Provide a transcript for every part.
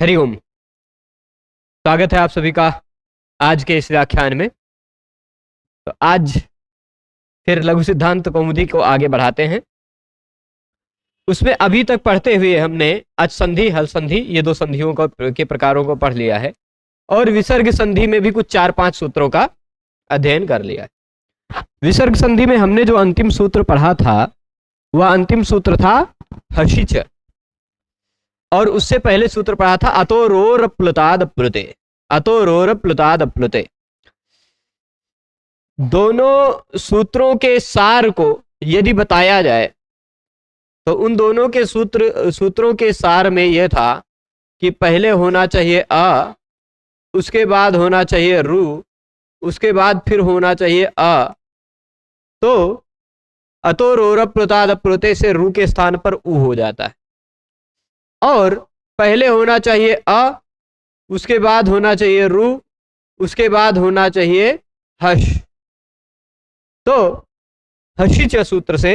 हरिओम। स्वागत है आप सभी का आज के इस व्याख्यान में। तो आज फिर लघु सिद्धांत कौमुदी को आगे बढ़ाते हैं। उसमें अभी तक पढ़ते हुए हमने अच संधि, हल संधि, ये दो संधियों के प्रकारों को पढ़ लिया है और विसर्ग संधि में भी कुछ 4-5 सूत्रों का अध्ययन कर लिया है। विसर्ग संधि में हमने जो अंतिम सूत्र पढ़ा था वह अंतिम सूत्र था हशिच, और उससे पहले सूत्र पढ़ा था अतोरोर प्लुताद प्लुते। अतोरोर प्लुताद प्लुते। दोनों सूत्रों के सार को यदि बताया जाए तो उन दोनों के सूत्रों के सार में यह था कि पहले होना चाहिए अ, उसके बाद होना चाहिए रु, उसके बाद फिर होना चाहिए अ। तो अतोरोर प्लुताद प्लुते से रु के स्थान पर उ हो जाता है, और पहले होना चाहिए अ, उसके बाद होना चाहिए रु, उसके बाद होना चाहिए हश। तो हशिच सूत्र से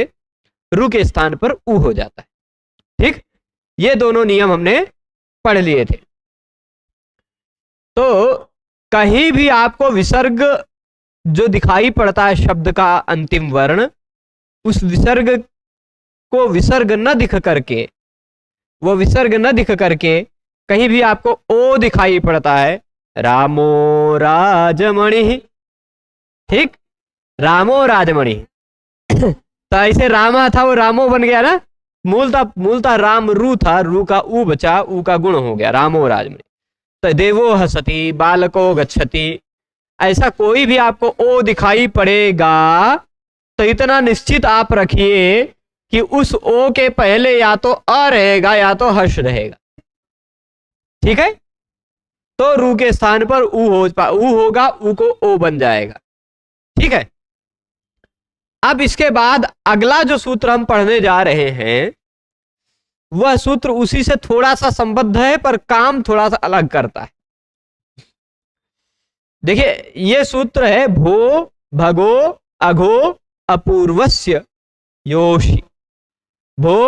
रु के स्थान पर उ हो जाता है। ठीक, ये दोनों नियम हमने पढ़ लिए थे। तो कहीं भी आपको विसर्ग जो दिखाई पड़ता है शब्द का अंतिम वर्ण, उस विसर्ग को विसर्ग न दिख करके, वो विसर्ग न दिख करके कहीं भी आपको ओ दिखाई पड़ता है, रामो राजमणि। ठीक, रामो राजमणि। तो ऐसे रामा था वो रामो बन गया ना, मूलतः राम रू था, रू का ऊ बचा, ऊ का गुण हो गया रामो राजमणि। तो देवो हसति बालको गच्छति, ऐसा कोई भी आपको ओ दिखाई पड़ेगा तो इतना निश्चित आप रखिए कि उस ओ के पहले या तो अ रहेगा या तो हर्ष रहेगा। ठीक है, तो रू के स्थान पर ऊ होगा, ऊ को ओ बन जाएगा। ठीक है, अब इसके बाद अगला जो सूत्र हम पढ़ने जा रहे हैं वह सूत्र उसी से थोड़ा सा संबद्ध है पर काम थोड़ा सा अलग करता है। देखिए, यह सूत्र है भो भगो अघो अपूर्वस्य योषि। भो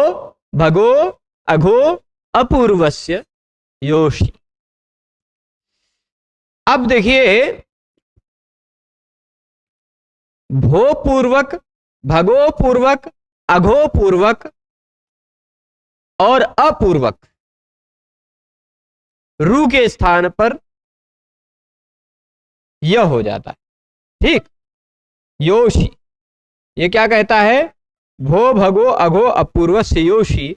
भगो अघो अपूर्वस्य योषि। अब देखिए, भो पूर्वक, भगो पूर्वक, अघो पूर्वक और अपूर्वक रू के स्थान पर यह हो जाता है। ठीक, योषि। ये क्या कहता है? भो भगो अघो अपूर्वस्य योषि,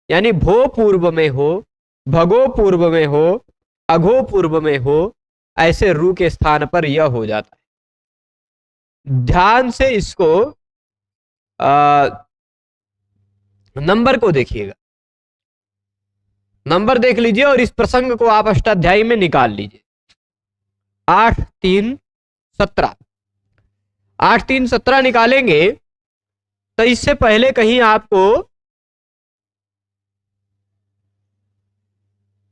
यानी भो पूर्व में हो, भगो पूर्व में हो, अघो पूर्व में हो, ऐसे रू के स्थान पर यह हो जाता है। ध्यान से इसको नंबर को देखिएगा, नंबर देख लीजिए और इस प्रसंग को आप अष्टाध्यायी में निकाल लीजिए। 8 3 17, 8 3 17 निकालेंगे तो इससे पहले कहीं आपको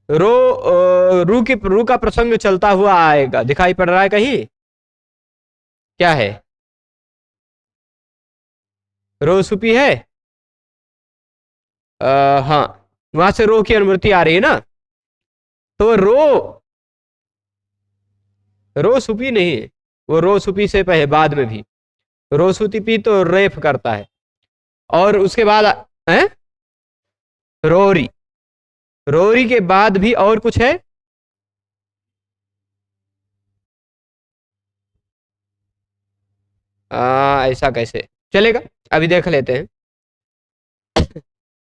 रू का प्रसंग चलता हुआ आएगा, दिखाई पड़ रहा है कहीं? क्या है? रो सुपी है। हाँ, वहां से रो की अनुवृत्ति आ रही है ना, तो रो सुपी नहीं, वो रो सुपी से पहले बाद में भी रो सुतिपी तो रेफ करता है, और उसके बाद है रोरी। रोरी के बाद भी और कुछ है? ऐसा कैसे चलेगा, अभी देख लेते हैं।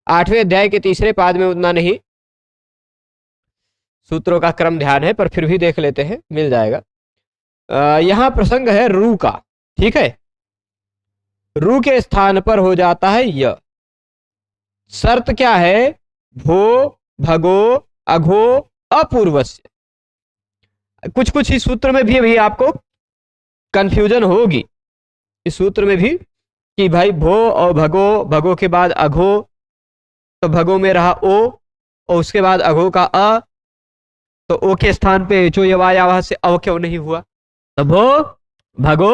8वें अध्याय के तीसरे पाद में उतना नहीं सूत्रों का क्रम ध्यान है, पर फिर भी देख लेते हैं, मिल जाएगा। यहां प्रसंग है रू का। ठीक है, रू के स्थान पर हो जाता है य। शर्त क्या है? भो भगो अघो अपूर्वस्य। कुछ कुछ इस सूत्र में भी आपको कंफ्यूजन होगी, इस सूत्र में भी, कि भाई भो और भगो, भगो के बाद अघो, तो भगो में रहा ओ, और उसके बाद अघो का अ, तो ओ के स्थान पे जो यवायावाह से अव क्यों नहीं हुआ? तो भो भगो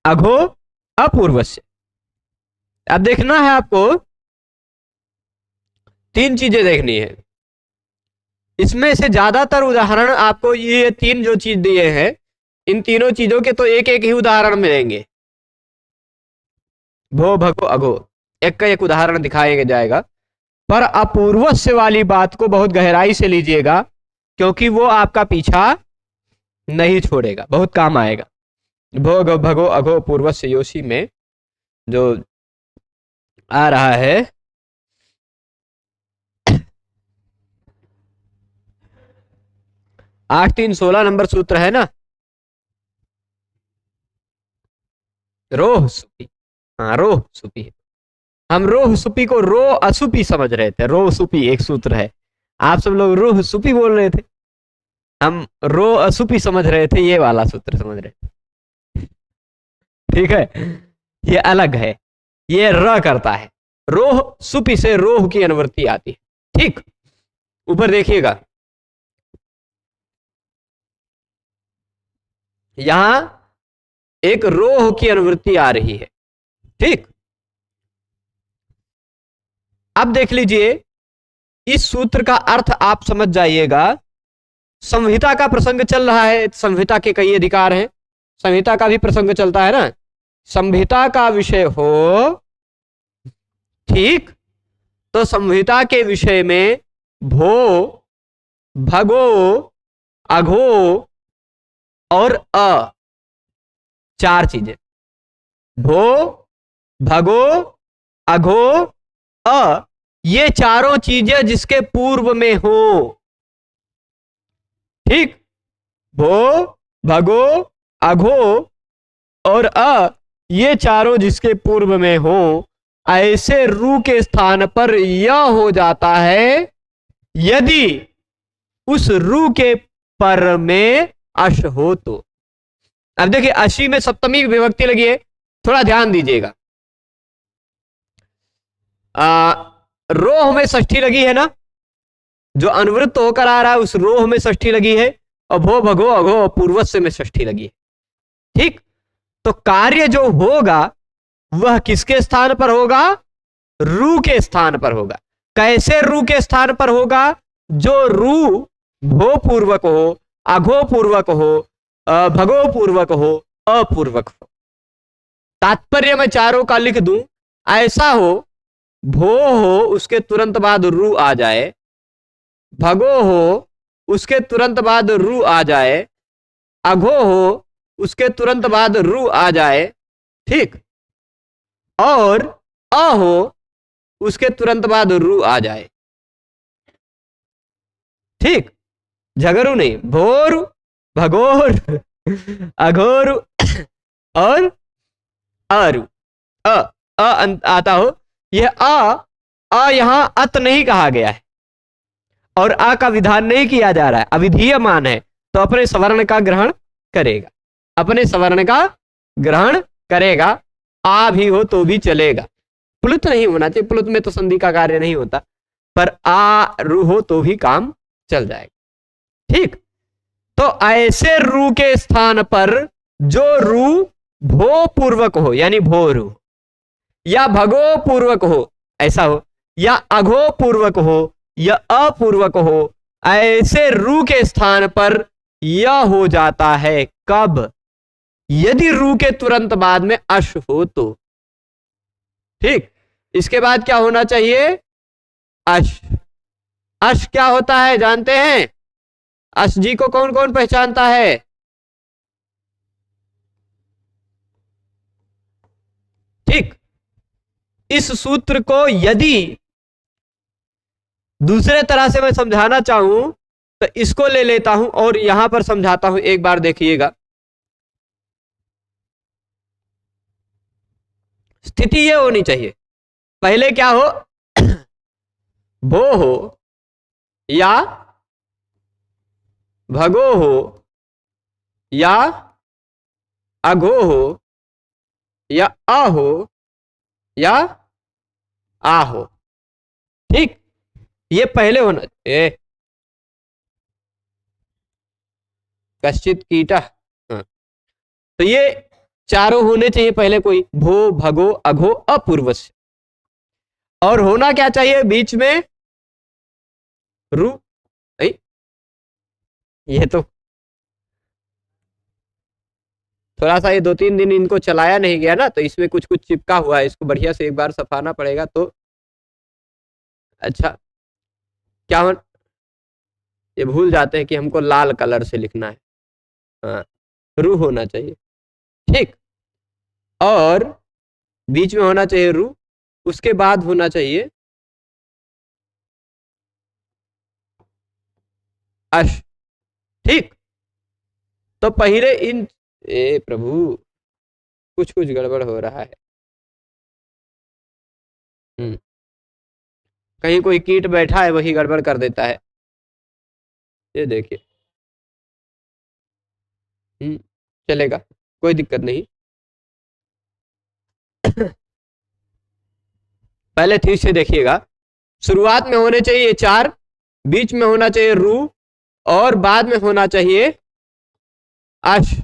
अघो अपूर्वस्य। अब देखना है आपको, 3 चीजें देखनी है। इसमें से ज्यादातर उदाहरण आपको ये तीन जो चीज दिए हैं, इन तीनों चीजों के तो एक एक ही उदाहरण मिलेंगे। भो भगो अघो एक का एक उदाहरण दिखाया जाएगा, पर अपूर्वस्य वाली बात को बहुत गहराई से लीजिएगा, क्योंकि वो आपका पीछा नहीं छोड़ेगा, बहुत काम आएगा। भो भगो अघो पूर्वस्य योशी में जो आ रहा है, 8-3-16 नंबर सूत्र है ना, रोह सुपी। हाँ रोह सुपी, हम रोह सुपी को रो असुपी समझ रहे थे। रोह सुपी एक सूत्र है, आप सब लोग रोह सुपी बोल रहे थे, हम रो असुपी समझ रहे थे, ये वाला सूत्र समझ रहे थे। ठीक है, ये अलग है, ये र करता है। रोह सुपी से रोह की अनुवृत्ति आती है। ठीक, ऊपर देखिएगा, यहां एक रोह की अनुवृत्ति आ रही है। ठीक, अब देख लीजिए, इस सूत्र का अर्थ आप समझ जाइएगा। संहिता का प्रसंग चल रहा है, संहिता के कई अधिकार हैं, संहिता का भी प्रसंग चलता है ना। संहिता का विषय हो, ठीक, तो संहिता के विषय में भो भगो अघो और अ, चार चीजें। भो भगो अघो अ, ये चारों चीजें जिसके पूर्व में हो। ठीक, भो भगो अघो और अ, ये चारों जिसके पूर्व में हो, ऐसे रू के स्थान पर यह हो जाता है यदि उस रू के पर में अश हो तो। अब देखिए, अशी में सप्तमी विभक्ति लगी है, थोड़ा ध्यान दीजिएगा। रोह में षष्ठी लगी है ना, जो अनुवृत्त होकर आ रहा है उस रोह में षष्ठी लगी है, और भो भगो अघो पूर्वस्य में षष्ठी लगी है। ठीक, तो कार्य जो होगा वह किसके स्थान पर होगा? रू के स्थान पर होगा। कैसे रू के स्थान पर होगा? जो रू भो पूर्वक हो, अघो पूर्वक हो, भगो पूर्वक हो, अपूर्वक हो। तात्पर्य मैं चारों का लिख दूं, ऐसा हो भो हो उसके तुरंत बाद रू आ जाए, भगो हो उसके तुरंत बाद रू आ जाए, अघो हो उसके तुरंत बाद रू आ जाए, ठीक, और अ हो उसके तुरंत बाद रू आ जाए। ठीक, झगड़ू नहीं, भोर भगोर अघोर और अरु, आता हो। यह अ यहां अत नहीं कहा गया है और आ का विधान नहीं किया जा रहा है, अविधीयमान है, तो अपने सवर्ण का ग्रहण करेगा, अपने सवर्ण का ग्रहण करेगा। आ भी हो तो भी चलेगा, प्लुत नहीं होना चाहिए, प्लुत में तो संधि का कार्य नहीं होता, पर आ रू हो तो भी काम चल जाएगा। ठीक, तो ऐसे रू के स्थान पर जो रू भो पूर्वक हो, यानी भो रू, या भगो पूर्वक हो ऐसा हो, या अघो पूर्वक हो, या अपूर्वक हो, ऐसे रू के स्थान पर यह हो जाता है। कब? यदि रू के तुरंत बाद में अश हो तो। ठीक, इसके बाद क्या होना चाहिए? अश। अश क्या होता है जानते हैं? अश जी को कौन कौन पहचानता है? ठीक, इस सूत्र को यदि दूसरे तरह से मैं समझाना चाहूं तो इसको ले लेता हूं और यहां पर समझाता हूं, एक बार देखिएगा। स्थिति ये होनी चाहिए, पहले क्या हो? भो हो या भगो हो या अघो हो या अ हो या आ हो। ठीक, ये पहले होना चाहिए। कश्चित कीटा, तो ये चारों होने चाहिए पहले, कोई भो भगो अघो अपूर्वस्य। और होना क्या चाहिए बीच में? रू, ये तो थोड़ा सा, ये 2-3 दिन इनको चलाया नहीं गया ना, तो इसमें कुछ कुछ चिपका हुआ है, इसको बढ़िया से एक बार सफाना पड़ेगा तो अच्छा। क्या हो, ये भूल जाते हैं कि हमको लाल कलर से लिखना है। हाँ, रू होना चाहिए, ठीक। और बीच में होना चाहिए रू, उसके बाद होना चाहिए अश, ठीक। तो पहले इन, ए प्रभु, कुछ कुछ गड़बड़ हो रहा है। कहीं कोई कीट बैठा है, वही गड़बड़ कर देता है। ये देखिए, चलेगा, कोई दिक्कत नहीं। पहले ठीक से देखिएगा, शुरुआत में होने चाहिए 4, बीच में होना चाहिए रू, और बाद में होना चाहिए अश।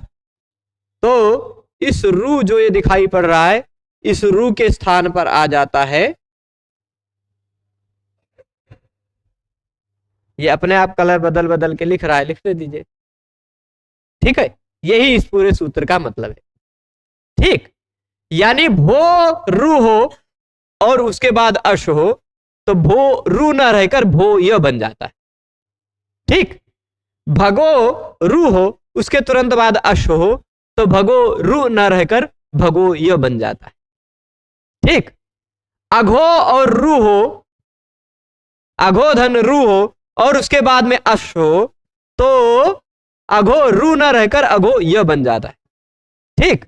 तो इस रू जो ये दिखाई पड़ रहा है, इस रू के स्थान पर आ जाता है, ये अपने आप कलर बदल बदल के लिख रहा है, लिखने दीजिए, ठीक है। यही इस पूरे सूत्र का मतलब है, ठीक। यानी भो रू हो और उसके बाद अश हो, तो भो रू न रहकर भो य बन जाता है, ठीक। भगो रू हो, उसके तुरंत बाद अश हो, तो भगो रू न रहकर भगो य बन जाता है, ठीक। अघो और रू हो, अघोधन रू हो और उसके बाद में अश हो, तो अघो रू न रहकर अघो य बन जाता है, ठीक।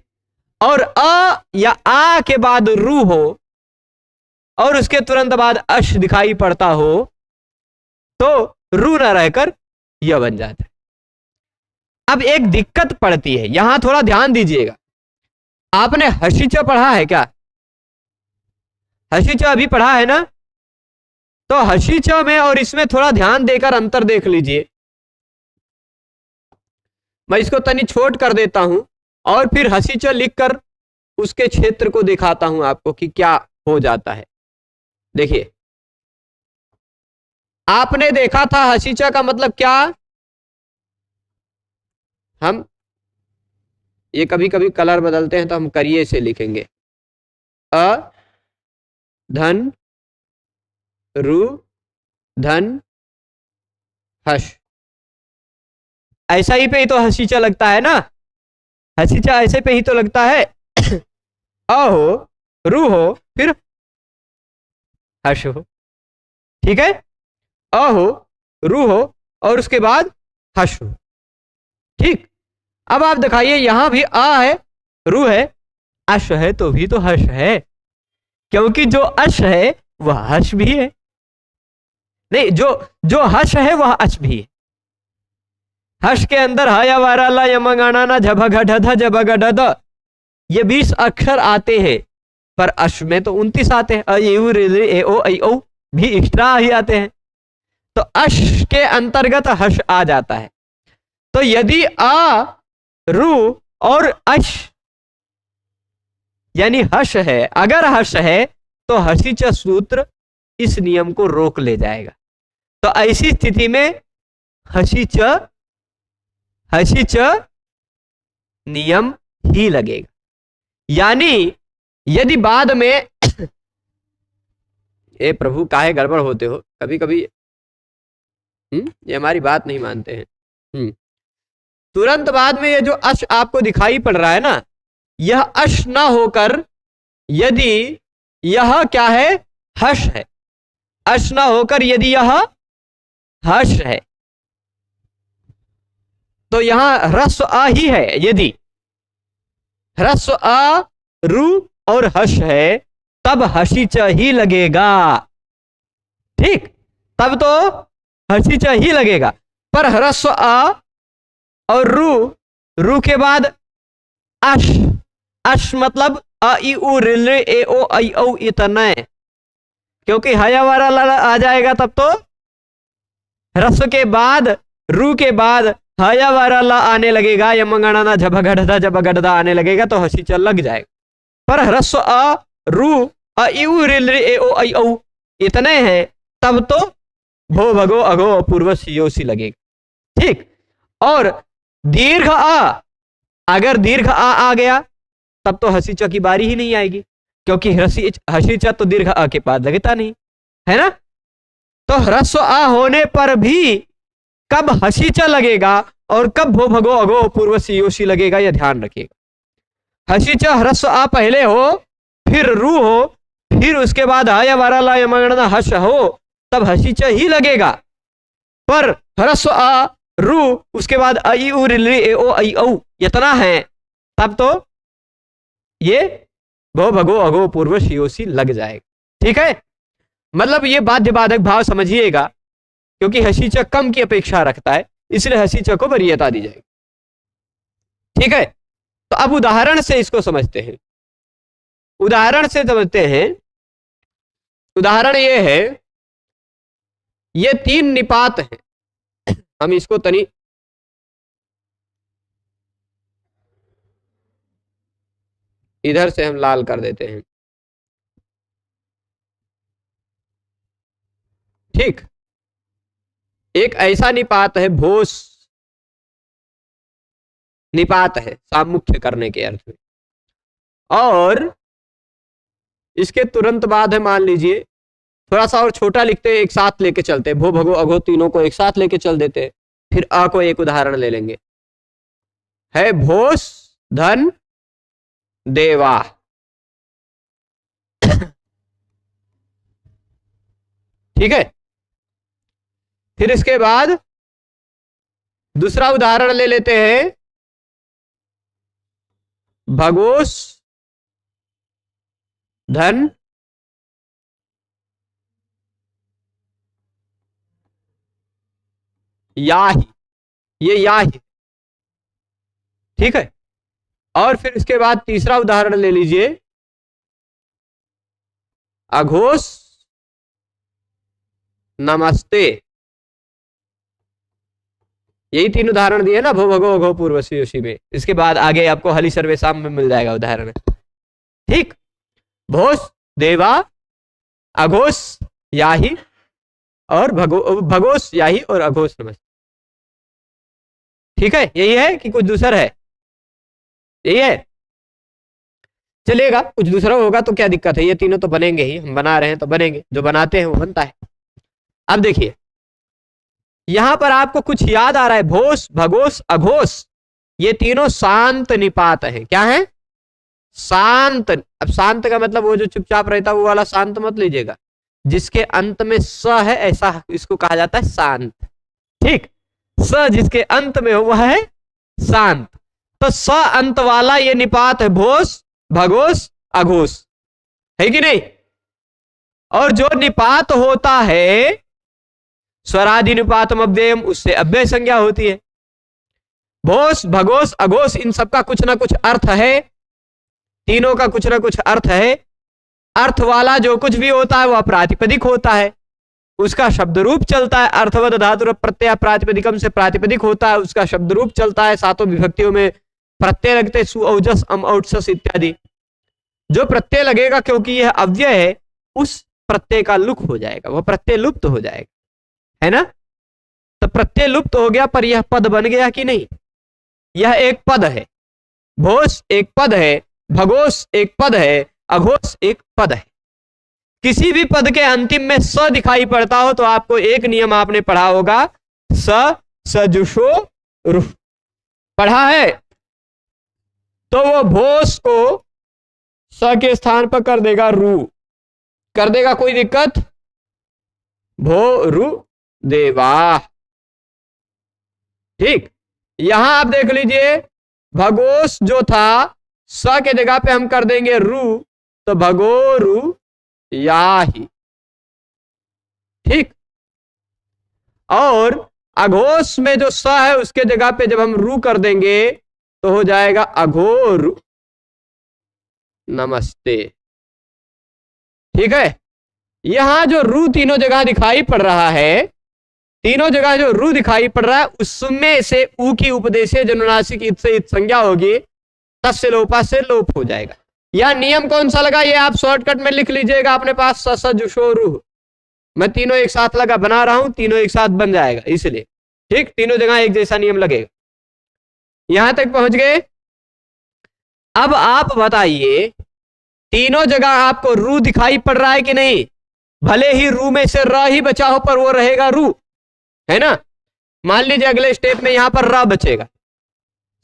और अ या आ के बाद रू हो और उसके तुरंत बाद अश दिखाई पड़ता हो, तो रू न रहकर य बन जाता है। अब एक दिक्कत पड़ती है, यहां थोड़ा ध्यान दीजिएगा। आपने हसीच पढ़ा है क्या? हसीच अभी पढ़ा है ना? तो हसीच में और इसमें थोड़ा ध्यान देकर अंतर देख लीजिए। मैं इसको तनी छोट कर देता हूं और फिर हसीच लिखकर उसके क्षेत्र को दिखाता हूं आपको कि क्या हो जाता है। देखिए, आपने देखा था हसीचा का मतलब क्या? हम ये कभी कभी कलर बदलते हैं तो हम करिए से लिखेंगे, अ धन रू धन हश। ऐसा ही पे ही तो हसीचा लगता है ना, हसीचा ऐसे पे ही तो लगता है। अ हो, रू हो, फिर हश हो, ठीक है। अ हो, रू हो और उसके बाद हश हो, ठीक। अब आप दिखाइए, यहां भी अ है, रू है, अश है, तो भी तो हर्ष है, क्योंकि जो अश है वह हर्ष भी है। नहीं, जो जो हर्ष है वह अश भी है। हर्ष के अंदर हया वारा ला यमगाना ना झभघ झभघ, ये 20 अक्षर आते हैं, पर अश में तो 29 आते हैं, ए ओ ऐ औ भी एक्स्ट्रा ही आते हैं, तो अश के अंतर्गत हर्ष आ जाता है। तो यदि अ रू और अश यानी हर्ष है, अगर हर्ष है तो हसीच सूत्र इस नियम को रोक ले जाएगा। तो ऐसी स्थिति में हसीच नियम ही लगेगा। यानी यदि बाद में ए प्रभु काहे गड़बड़ होते हो कभी कभी, ये हमारी बात नहीं मानते हैं। तुरंत बाद में ये जो अश आपको दिखाई पड़ रहा है ना, यह अश ना होकर यदि यह क्या है, हर्ष है, अश ना होकर यदि यह हर्ष है, तो यहां ह्रस्व आ ही है। यदि ह्रस्व आ रू और हर्ष है, तब हसीच ही लगेगा, ठीक। तब तो हसीच ही लगेगा। पर ह्रस्व आ और रू के बाद अश, अश मतलब अ ई उ ऋ ए ओ ऐ औ इतना, क्योंकि हया वाला ला आ जाएगा, तब तो ह्रस्व के बाद रू के बाद हया वाला ला आने लगेगा, यमगणना झभगढ़ आने लगेगा, तो हसी चल लग जाएगा। पर ह्रस्व अ रू अ ई उ ऋ ए ओ ऐ औ इतने हैं, तब तो भो भगो अगो पूर्व सी लगेगा, ठीक। और दीर्घ अ, अगर दीर्घ आ गया तब तो हसी च की बारी ही नहीं आएगी, क्योंकि हसी च तो दीर्घ अ के बाद लगता नहीं है ना। तो ह्रस्व आ होने पर भी कब हसी च लगेगा और कब भो भगो अगो पूर्व सीओसी लगेगा, यह ध्यान रखिएगा। हसी च ह्रस्व आ पहले हो, फिर रू हो, फिर उसके बाद हय वारा ला यमगणना हस हो, तब हसी च ही लगेगा। पर ह्रस्व आ रू उसके बाद आई उ रि ए ओ आई औ इतना है, तब तो ये भो भगो अगो पूर्व सीओसी लग जाएगा। ठीक है, मतलब ये बाध्य बाधक भाव समझिएगा, क्योंकि हसी च कम की अपेक्षा रखता है, इसलिए हसी च को वरीयता दी जाएगी। ठीक है, तो अब उदाहरण से इसको समझते हैं। उदाहरण से समझते हैं। उदाहरण ये है, ये 3 निपात हैं। हम इसको तनी इधर से हम लाल कर देते हैं। ठीक, एक ऐसा निपात है, भोस निपात है, सामुख्य करने के अर्थ में, और इसके तुरंत बाद है, मान लीजिए थोड़ा सा और छोटा लिखते हैं, एक साथ लेके चलते हैं, भो भगो अघो तीनों को एक साथ लेके चल देते हैं, फिर अ को एक उदाहरण ले लेंगे। है भोस धन देवा। ठीक है, फिर इसके बाद दूसरा उदाहरण ले लेते हैं, भगोस धन याही, ये याही। ठीक है, और फिर इसके बाद तीसरा उदाहरण ले लीजिए, अघोष नमस्ते। यही 3 उदाहरण दिए ना, भो भगो अघो पूर्वसी में। इसके बाद आगे आपको हली सर्वेशाम में मिल जाएगा उदाहरण। ठीक, भोस देवा, अघोष याही और भगोस याही और अघोष नमस्ते। ठीक है, यही है कि कुछ दूसरा है? यही है, चलेगा। कुछ दूसरा होगा तो क्या दिक्कत है, ये तीनों तो बनेंगे ही, हम बना रहे हैं तो बनेंगे, जो बनाते हैं वो बनता है। अब देखिए, यहां पर आपको कुछ याद आ रहा है, भोस भगोस अघोष, ये तीनों शांत निपात हैं। क्या है? शांत। अब शांत का मतलब वो जो चुपचाप रहता वो वाला शांत मत लीजिएगा, जिसके अंत में स है, ऐसा इसको कहा जाता है शांत। ठीक, स जिसके अंत में हो वह है शांत। तो स अंत वाला ये निपात है, भोस भगोस अघोष, है कि नहीं? और जो निपात होता है स्वरादि निपातम अव्ययम, उससे अव्यय संज्ञा होती है। भोस भगोस अघोष, इन सबका कुछ ना कुछ अर्थ है, तीनों का कुछ ना कुछ अर्थ है। अर्थ वाला जो कुछ भी होता है वह प्रातिपदिक होता है, उसका शब्द रूप चलता है। अर्थवद धातु प्रत्यय प्रातिपदिकम से प्रातिपदिक होता है, उसका शब्द रूप चलता है। 7 विभक्तियों में प्रत्यय लगते, सु औजस अम औजस इत्यादि। जो प्रत्यय लगेगा क्योंकि यह अव्यय है, उस प्रत्यय का लुक हो जाएगा, वह प्रत्यय लुप्त हो जाएगा, है ना? तो प्रत्यय लुप्त हो गया, पर यह पद बन गया कि नहीं? यह एक पद है, भोस एक पद है, भगोस एक पद है, अघोष एक पद है। किसी भी पद के अंतिम में स दिखाई पड़ता हो तो आपको एक नियम आपने पढ़ा होगा, स सजुषो रुह, पढ़ा है? तो वो भोस को स के स्थान पर कर देगा रू, कर देगा, कोई दिक्कत? भो रु देवा। ठीक, यहां आप देख लीजिए, भगोस जो था स के जगह पे हम कर देंगे रू, तो भगोरु याही। ठीक, और अघोष में जो स है उसके जगह पे जब हम रू कर देंगे तो हो जाएगा अघोरु नमस्ते। ठीक है, यहां जो रू तीनों जगह दिखाई पड़ रहा है, तीनों जगह जो रू दिखाई पड़ रहा है, उसमें से ऊ की उपदेशे जनुनासिक इत से इत संज्ञा होगी, तस्य लोपा से लोप हो जाएगा। यह नियम कौन सा लगा, ये आप शॉर्टकट में लिख लीजिएगा अपने पास, सजुषो रूह। मैं तीनों एक साथ लगा बना रहा हूं, तीनों एक साथ बन जाएगा इसलिए। ठीक, तीनों जगह एक जैसा नियम लगेगा। यहां तक पहुंच गए। अब आप बताइए, तीनों जगह आपको रू दिखाई पड़ रहा है कि नहीं? भले ही रू में से र ही बचा हो पर वो रहेगा रू, है ना। मान लीजिए अगले स्टेप में यहां पर र बचेगा,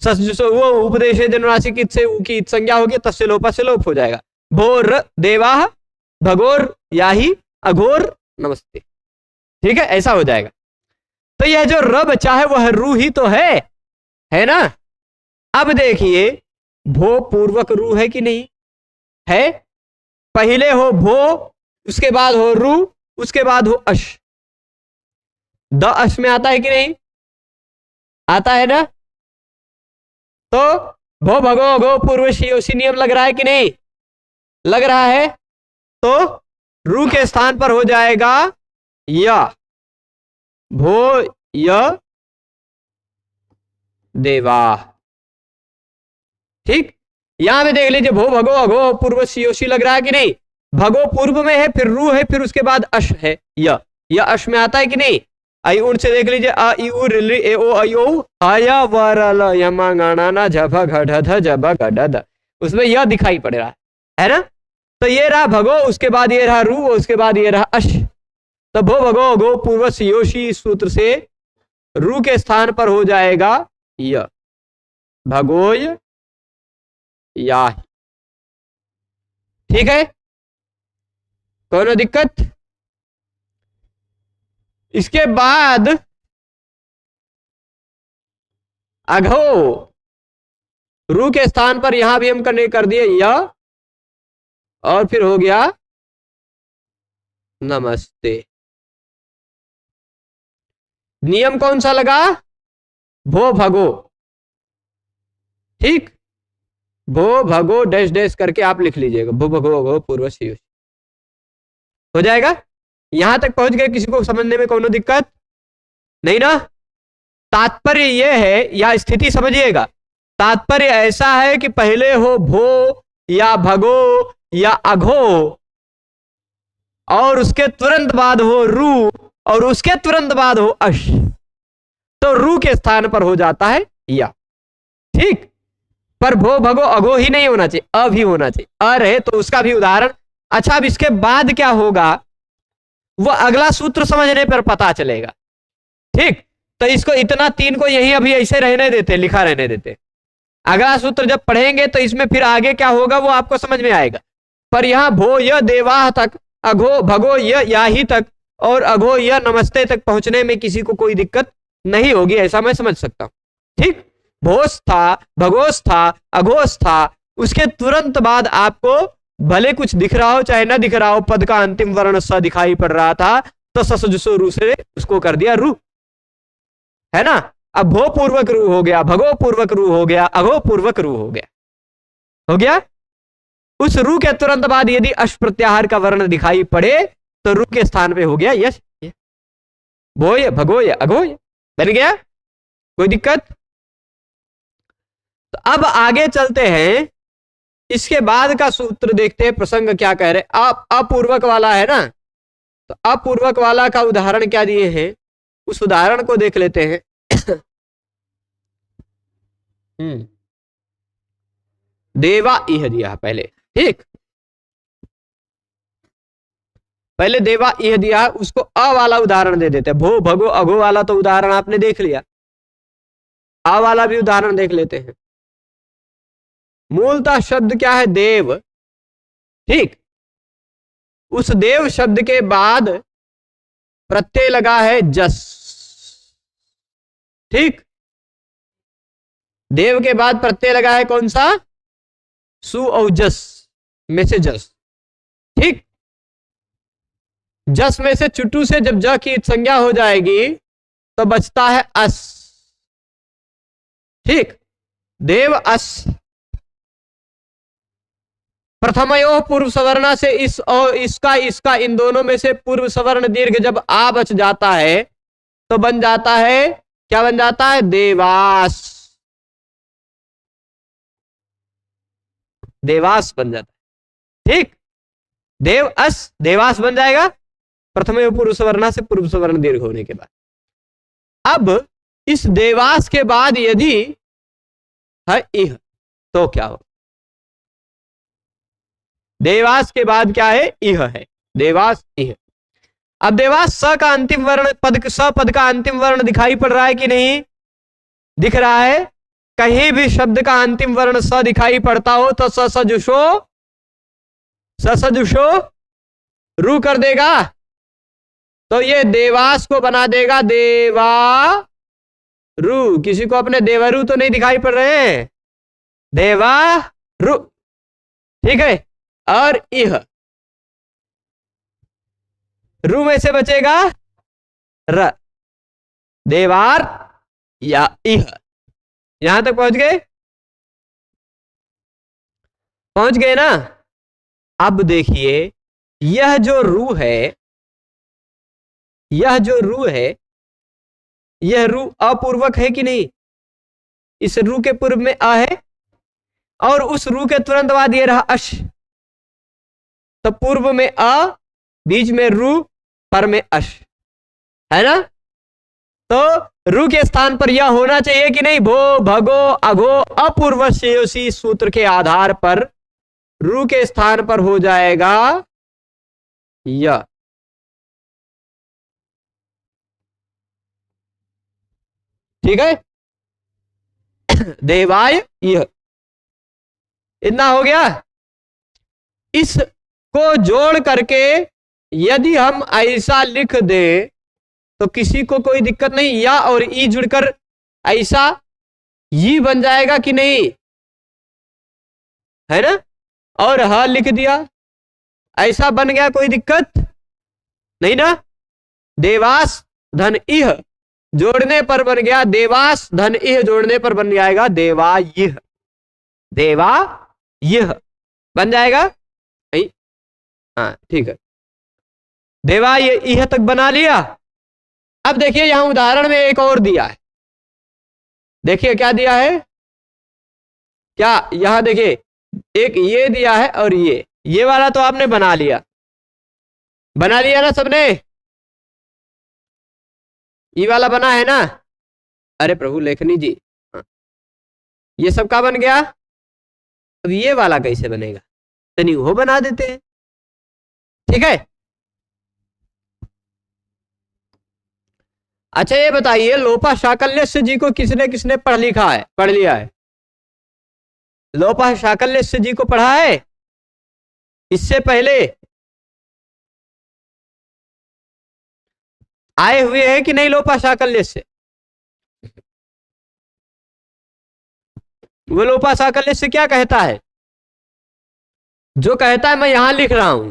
वो उपदेश जनुनासिक इत से ऊ की इत संज्ञा होगी, तस्य लोपा से लोप हो जाएगा। भोर देवाह भगोर याही अघोर नमस्ते, ठीक है, ऐसा हो जाएगा। तो यह जो र बचा है वह रू ही तो है ना। अब देखिए, भो पूर्वक रू है कि नहीं है? पहले हो भो, उसके बाद हो रू, उसके बाद हो अश। द अश में आता है कि नहीं? आता है ना। तो भो भगो गो पूर्व शियोशी नियम लग रहा है कि नहीं? लग रहा है। तो रू के स्थान पर हो जाएगा या, भो य देवा, ठीक। यहां में देख लीजिए, भो भगो अगो पूर्व शियोशी लग रहा है कि नहीं? भगो पूर्व में है, फिर रू है, फिर उसके बाद अश है या अश में आता है कि नहीं? आई उन से देख लीजिए, अ ई उ रि ए ओ आई ओ आया वरल यमा गाना ना झभा घढ़ ध झभा घढ़ ध, उसमें यह दिखाई पड़ रहा है ना। तो ये रहा भगो, उसके बाद ये रहा रू, उसके बाद ये रहा अश। तो भो भगो गो पूर्व शियोशी सूत्र से रू के स्थान पर हो जाएगा य, भगोय या, ठीक है, कोई दिक्कत? इसके बाद अघो, रू के स्थान पर यहां भी हम कर दिए य, और फिर हो गया नमस्ते। नियम कौन सा लगा? भो भगो, ठीक। भो भगो डैश डैश करके आप लिख लीजिएगा, भो भगो भगो पूर्व शियोशी, हो जाएगा। यहां तक पहुंच गए, किसी को समझने में कोई दिक्कत नहीं ना। तात्पर्य यह है, या स्थिति समझिएगा, तात्पर्य ऐसा है कि पहले हो भो या भगो या अघो, और उसके तुरंत बाद हो रू, और उसके तुरंत बाद हो अश। तो रू के स्थान पर हो जाता है या, ठीक। पर भो भगो अघो ही नहीं होना चाहिए, अ भी होना चाहिए। अ रहे तो उसका भी उदाहरण। अच्छा, अब इसके बाद क्या होगा वो अगला सूत्र समझने पर पता चलेगा, ठीक। तो इसको इतना तीन को यही अभी ऐसे रहने देते, लिखा रहने देते। अगला सूत्र जब पढ़ेंगे तो इसमें फिर आगे क्या होगा वो आपको समझ में आएगा। पर यहां भो य देवाह तक, अघो भगो य याही तक, और अघो य नमस्ते तक पहुंचने में किसी को कोई दिक्कत नहीं होगी, ऐसा मैं समझ सकता हूं, ठीक। भोस था, भगोस था, अघोस था, उसके तुरंत बाद आपको भले कुछ दिख रहा हो चाहे ना दिख रहा हो, पद का अंतिम वर्ण स दिखाई पड़ रहा था, तो ससुजसो रू से उसको कर दिया रू, है ना। अब भो पूर्वक रू हो गया, भगो पूर्वक रू हो गया, अघो पूर्वक रू हो गया, हो गया। उस रू के तुरंत बाद यदि अश प्रत्याहार का वर्ण दिखाई पड़े तो रू के स्थान पे हो गया यश, भोय भगोय अघोय, बन गया, कोई दिक्कत? तो अब आगे चलते हैं, इसके बाद का सूत्र देखते हैं, प्रसंग क्या कह रहे। अपूर्वक वाला है ना, तो अपूर्वक वाला का उदाहरण क्या दिए हैं, उस उदाहरण को देख लेते हैं। देवा इह दिया पहले, ठीक। पहले देवा इह दिया, उसको अ वाला उदाहरण दे देते हैं। भो भगो अघो वाला तो उदाहरण आपने देख लिया, आ वाला भी उदाहरण देख लेते हैं। मूलतः शब्द क्या है? देव, ठीक। उस देव शब्द के बाद प्रत्यय लगा है जस, ठीक। देव के बाद प्रत्यय लगा है कौन सा? सु और जस में से जस, ठीक। जस में से चुटू से जब ज की संज्ञा हो जाएगी तो बचता है अस, ठीक। देव अस। प्रथमयो पूर्व सवर्ण से इस और इसका इन दोनों में से पूर्व सवर्ण दीर्घ जब आ बच जाता है तो बन जाता है, क्या बन जाता है? देवास, देवास बन जाता है, ठीक। देव अस देवास बन जाएगा प्रथम पूर्व सवर्ण से पूर्व सवर्ण दीर्घ होने के बाद। अब इस देवास के बाद यदि है इह, तो क्या हो? देवास के बाद क्या है? इह है, देवास इह। अब देवास स का अंतिम वर्ण पद, स पद का अंतिम वर्ण दिखाई पड़ रहा है कि नहीं? दिख रहा है। कहीं भी शब्द का अंतिम वर्ण स दिखाई पड़ता हो तो ससजुषो, ससजुषो रू कर देगा, तो ये देवास को बना देगा देवा रू। किसी को अपने देवरू तो नहीं दिखाई पड़ रहे हैं? देवा रू, ठीक है। और इह, रू में से बचेगा र, देवार या इह। यहां तक पहुंच गए? पहुंच गए ना? अब देखिए, यह जो रू है, यह जो रू है, यह रू अपूर्वक है कि नहीं? इस रू के पूर्व में अ है, और उस रू के तुरंत बाद ये रहा अश। तो पूर्व में अ, बीच में रू, पर में अश, है ना? तो रू के स्थान पर यह होना चाहिए कि नहीं? भो भगो अघो अपूर्वस्योसी सूत्र के आधार पर रू के स्थान पर हो जाएगा यह। ठीक है, देवाय यह, इतना हो गया। इसको जोड़ करके यदि हम ऐसा लिख दें तो किसी को कोई दिक्कत नहीं। या और ई जुड़कर ऐसा ये बन जाएगा कि नहीं? है ना? और ह लिख दिया, ऐसा बन गया, कोई दिक्कत नहीं ना? देवास धन इह जोड़ने पर बन गया देवास, धन इह जोड़ने पर बन जाएगा देवा यह, देवा यह बन जाएगा। हाँ ठीक है, देवा यह तक बना लिया। अब देखिए यहां उदाहरण में एक और दिया है, देखिए क्या दिया है, क्या यहां देखिए एक ये दिया है और ये वाला तो आपने बना लिया, बना लिया ना सबने? ये वाला बना है ना? अरे प्रभु लेखनी जी, हाँ। ये सब का बन गया? अब ये वाला कैसे बनेगा? तनी वो बना देते हैं, ठीक है। अच्छा ये बताइए, लोपा शाकल्यस्य जी को किसने किसने पढ़ लिखा है, पढ़ लिया है? लोपा शाकल्यस्य जी को पढ़ा है इससे पहले? आए हुए हैं कि नहीं लोपा शाकल्यस्य? वो लोपा शाकल्यस्य क्या कहता है? जो कहता है मैं यहां लिख रहा हूं,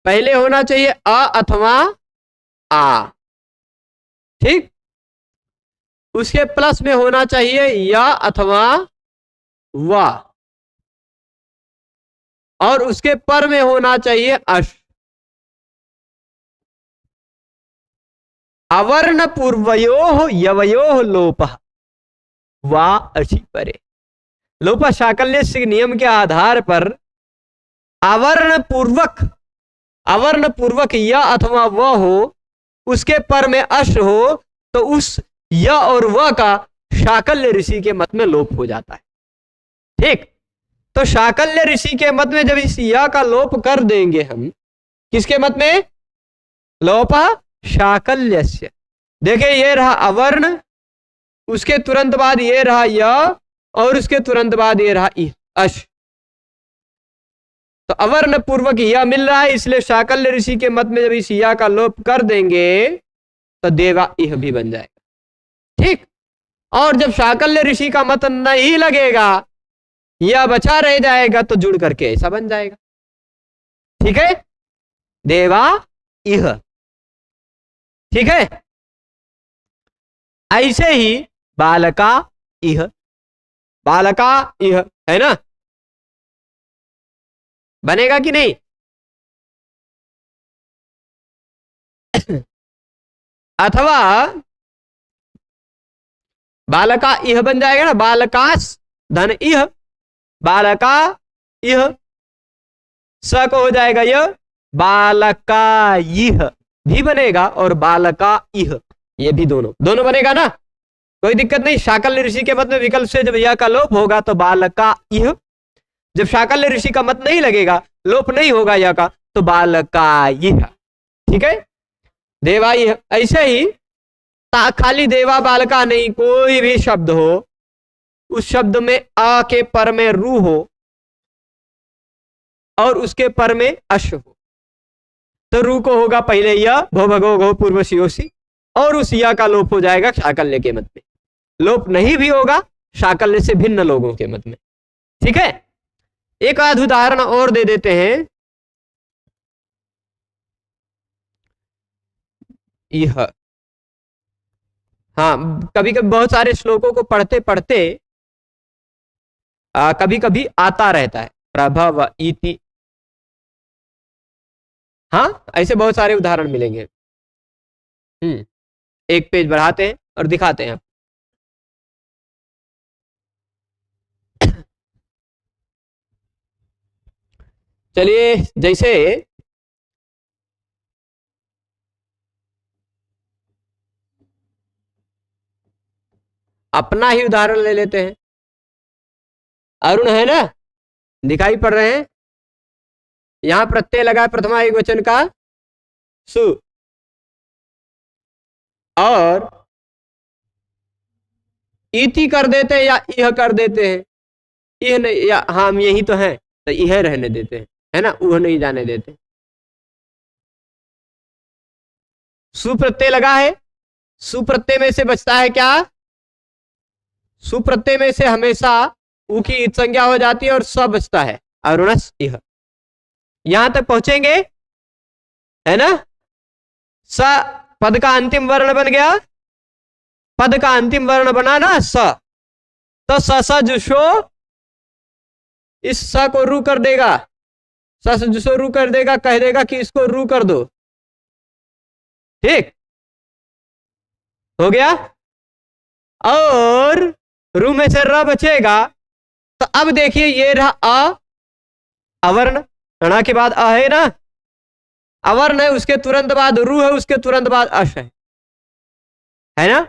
पहले होना चाहिए अ अथवा आ, ठीक। उसके प्लस में होना चाहिए या अथवा वा, और उसके पर में होना चाहिए अश। अवर्ण पूर्वयो यवयो लोप वा अशी परे। लोप शाकल्य नियम के आधार पर अवर्ण पूर्वक या अथवा व हो, उसके पर में अश हो, तो उस य और व का शाकल्य ऋषि के मत में लोप हो जाता है, ठीक। तो शाकल्य ऋषि के मत में जब इस य का लोप कर देंगे हम, किसके मत में? लोपा शाकल्यस्य। देखिए ये रहा अवर्ण, उसके तुरंत बाद ये रहा य, और उसके तुरंत बाद ये रहा अश। तो अवर्ण पूर्वक यह मिल रहा है, इसलिए शाकल्य ऋषि के मत में जब इस या का लोप कर देंगे तो देवा इह भी बन जाएगा, ठीक। और जब शाकल्य ऋषि का मत नहीं लगेगा, यह बचा रह जाएगा, तो जुड़ करके ऐसा बन जाएगा, ठीक है। देवा इह, ठीक है। ऐसे ही बालका इह, बालका इह है ना, बनेगा कि नहीं? अथवा बालका इह बन जाएगा ना, बालकास धन इह, बालका इह, स को हो जाएगा यह, बालका इह भी बनेगा, और बालका इह ये भी दोनों बनेगा ना। कोई दिक्कत नहीं। शाकल्य ऋषि के मत में विकल्प से जब यह का लोप होगा तो बालका इह। जब शाकल्य ऋषि का मत नहीं लगेगा, लोप नहीं होगा यह का, तो बालका इह। ठीक है, देवा इह। ऐसे ही खाली देवा बालका नहीं, कोई भी शब्द हो, उस शब्द में आ के पर में रू हो और उसके पर में अश हो, तो रू को होगा पहले यह, भो भगो घो पूर्व सियोसी, और उस या का लोप हो जाएगा शाकल्य के मत में। लोप नहीं भी होगा शाकल्य से भिन्न लोगों के मत में। ठीक है, एक आध उदाहरण और दे देते हैं। यह, हाँ, कभी कभी बहुत सारे श्लोकों को पढ़ते पढ़ते कभी कभी आता रहता है प्रभव इति। हाँ, ऐसे बहुत सारे उदाहरण मिलेंगे। एक पेज बढ़ाते हैं और दिखाते हैं। चलिए, जैसे अपना ही उदाहरण ले लेते हैं। अरुण है ना, दिखाई पड़ रहे हैं। यहां प्रत्यय लगा प्रथमा एक वचन का सु, और इति कर देते हैं या यह कर देते हैं। यह नहीं, या हाँ, हम यही तो है, तो यह रहने देते हैं, है ना, वह नहीं जाने देते। सुप्रत्यय लगा है, सुप्रत्यय में से बचता है क्या? सुप्रत्यय में से हमेशा उ की इत संज्ञा हो जाती है और स बचता है, अरुणस इह। यहां तक पहुंचेंगे, है ना। स पद का अंतिम वर्ण बन गया, पद का अंतिम वर्ण बना ना स, तो स जुशो, इस स को रू कर देगा, स जुशो रू कर देगा, कह देगा कि इसको रू कर दो। ठीक हो गया, और रू में से र बचेगा, तो अब देखिए ये रहा अ, अवर्ण, ण के बाद अ है ना, अवर्ण है, उसके तुरंत बाद रू है, उसके तुरंत बाद अश है ना।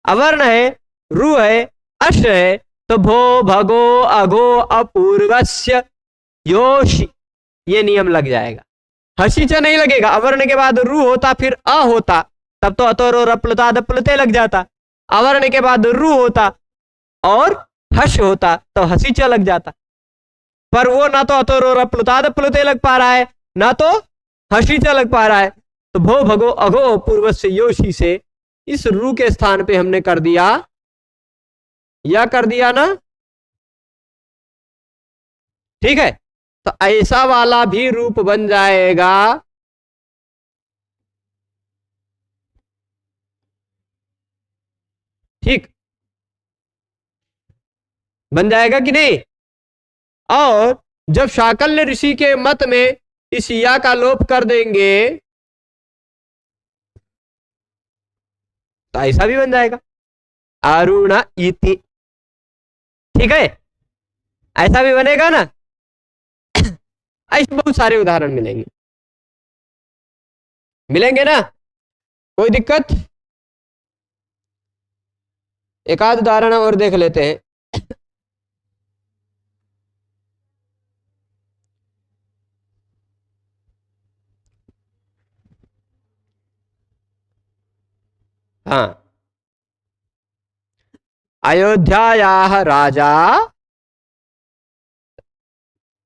अवर्ण है, रू है, अश है, तो भो भगो अघो अपूर्वस्य योषि, ये नियम लग जाएगा। हसीचा नहीं लगेगा, अवर्ण के बाद रू होता फिर अ होता, तब तो अतोरो रप्लुता दप्लुते लग जाता। अवर्ण के बाद रू होता और हश होता तो हसीचा लग जाता, पर वो ना तो अतोरो रप्लुता दप्लुते लग पा रहा है, ना तो हसीचा लग पा रहा है। तो भो भगो अघो पूर्व से योशी से इस रू के स्थान पे हमने कर दिया, या कर दिया ना। ठीक है, तो ऐसा वाला भी रूप बन जाएगा। ठीक, बन जाएगा कि नहीं। और जब शाकल्य ऋषि के मत में इस या का लोप कर देंगे तो ऐसा भी बन जाएगा, अरुण इति। ठीक है, ऐसा भी बनेगा ना। ऐसे बहुत सारे उदाहरण मिलेंगे, मिलेंगे ना, कोई दिक्कत। एक आध उदाहरण और देख लेते हैं। हाँ, अयोध्यायाः राजा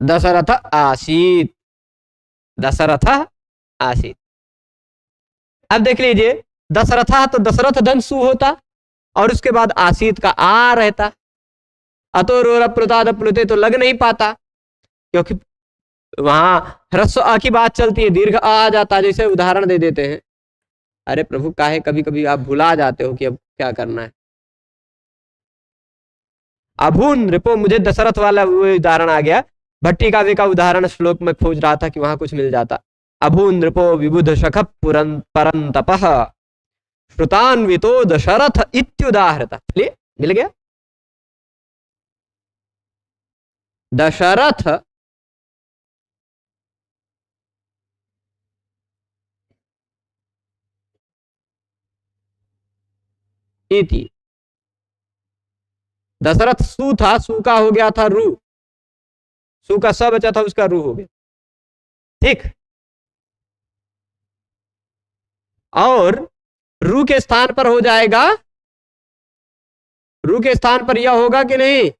दशरथ आसीत, दशरथ आसीत। अब देख लीजिए, दशरथ तो दशरथ धनसु होता और उसके बाद आसीत का आ रहता, अतो रोर प्लुताद प्लुते तो लग नहीं पाता, क्योंकि वहां ह्रस्व आ की बात चलती है, दीर्घ आ जाता। जैसे उदाहरण दे देते हैं। अरे प्रभु, काहे कभी कभी आप भुला जाते हो कि अब क्या करना है। अभून रिपो, मुझे दशरथ वाला वो उदाहरण आ गया, भट्टी काव्य का उदाहरण श्लोक में खोज रहा था कि वहां कुछ मिल जाता। अभून रिपो विबुध शख परंतपः श्रुतान्वितो दशरथ इत्युदाहृता। चलिए, मिल गया दशरथ इति। दशरथ सु था, सु का हो गया था रू, सु का स बचा था, उसका रू हो गया। ठीक, और रू के स्थान पर हो जाएगा, रू के स्थान पर यह होगा कि नहीं,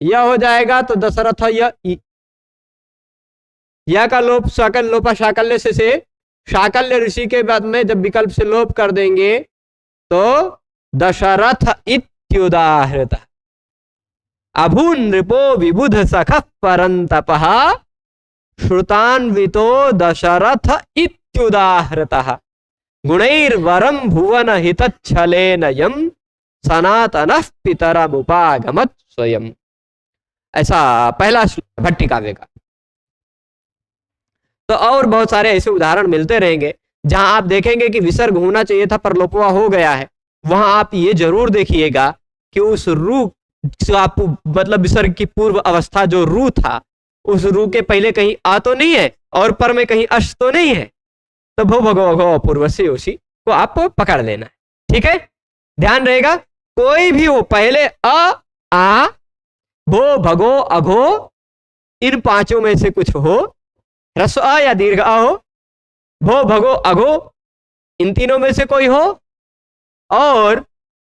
यह हो जाएगा। तो दशरथ यह का लोप सकल लोपा शाकल्य से शाकल्य ऋषि के बाद में जब विकल्प से लोप कर देंगे तो दशरथ इत्युदाहृत अभून नृपो विबुध सख परंतपः श्रुतान्वितो दशरथ इत्युदाहृतः गुणैर्वरं भुवन हितच्छलेन यं सनातनः पितरमुपागमत् स्वयं। ऐसा पहला श्लोक भट्टी काव्य का। तो और बहुत सारे ऐसे उदाहरण मिलते रहेंगे जहां आप देखेंगे कि विसर्ग होना चाहिए था पर लोपवा हो गया है। वहां आप ये जरूर देखिएगा कि उस रू मतलब विसर्ग की पूर्व अवस्था जो रू था, उस रू के पहले कहीं आ तो नहीं है और पर में कहीं अश तो नहीं है। तो भो भगो अघो पूर्व से उसी को आपको पकड़ लेना है। ठीक है, ध्यान रहेगा, कोई भी हो पहले आ भो भगो अघो इन पांचों में से कुछ हो, ह्रस्व अ या दीर्घ अ हो, भो भगो अघो इन तीनों में से कोई हो, और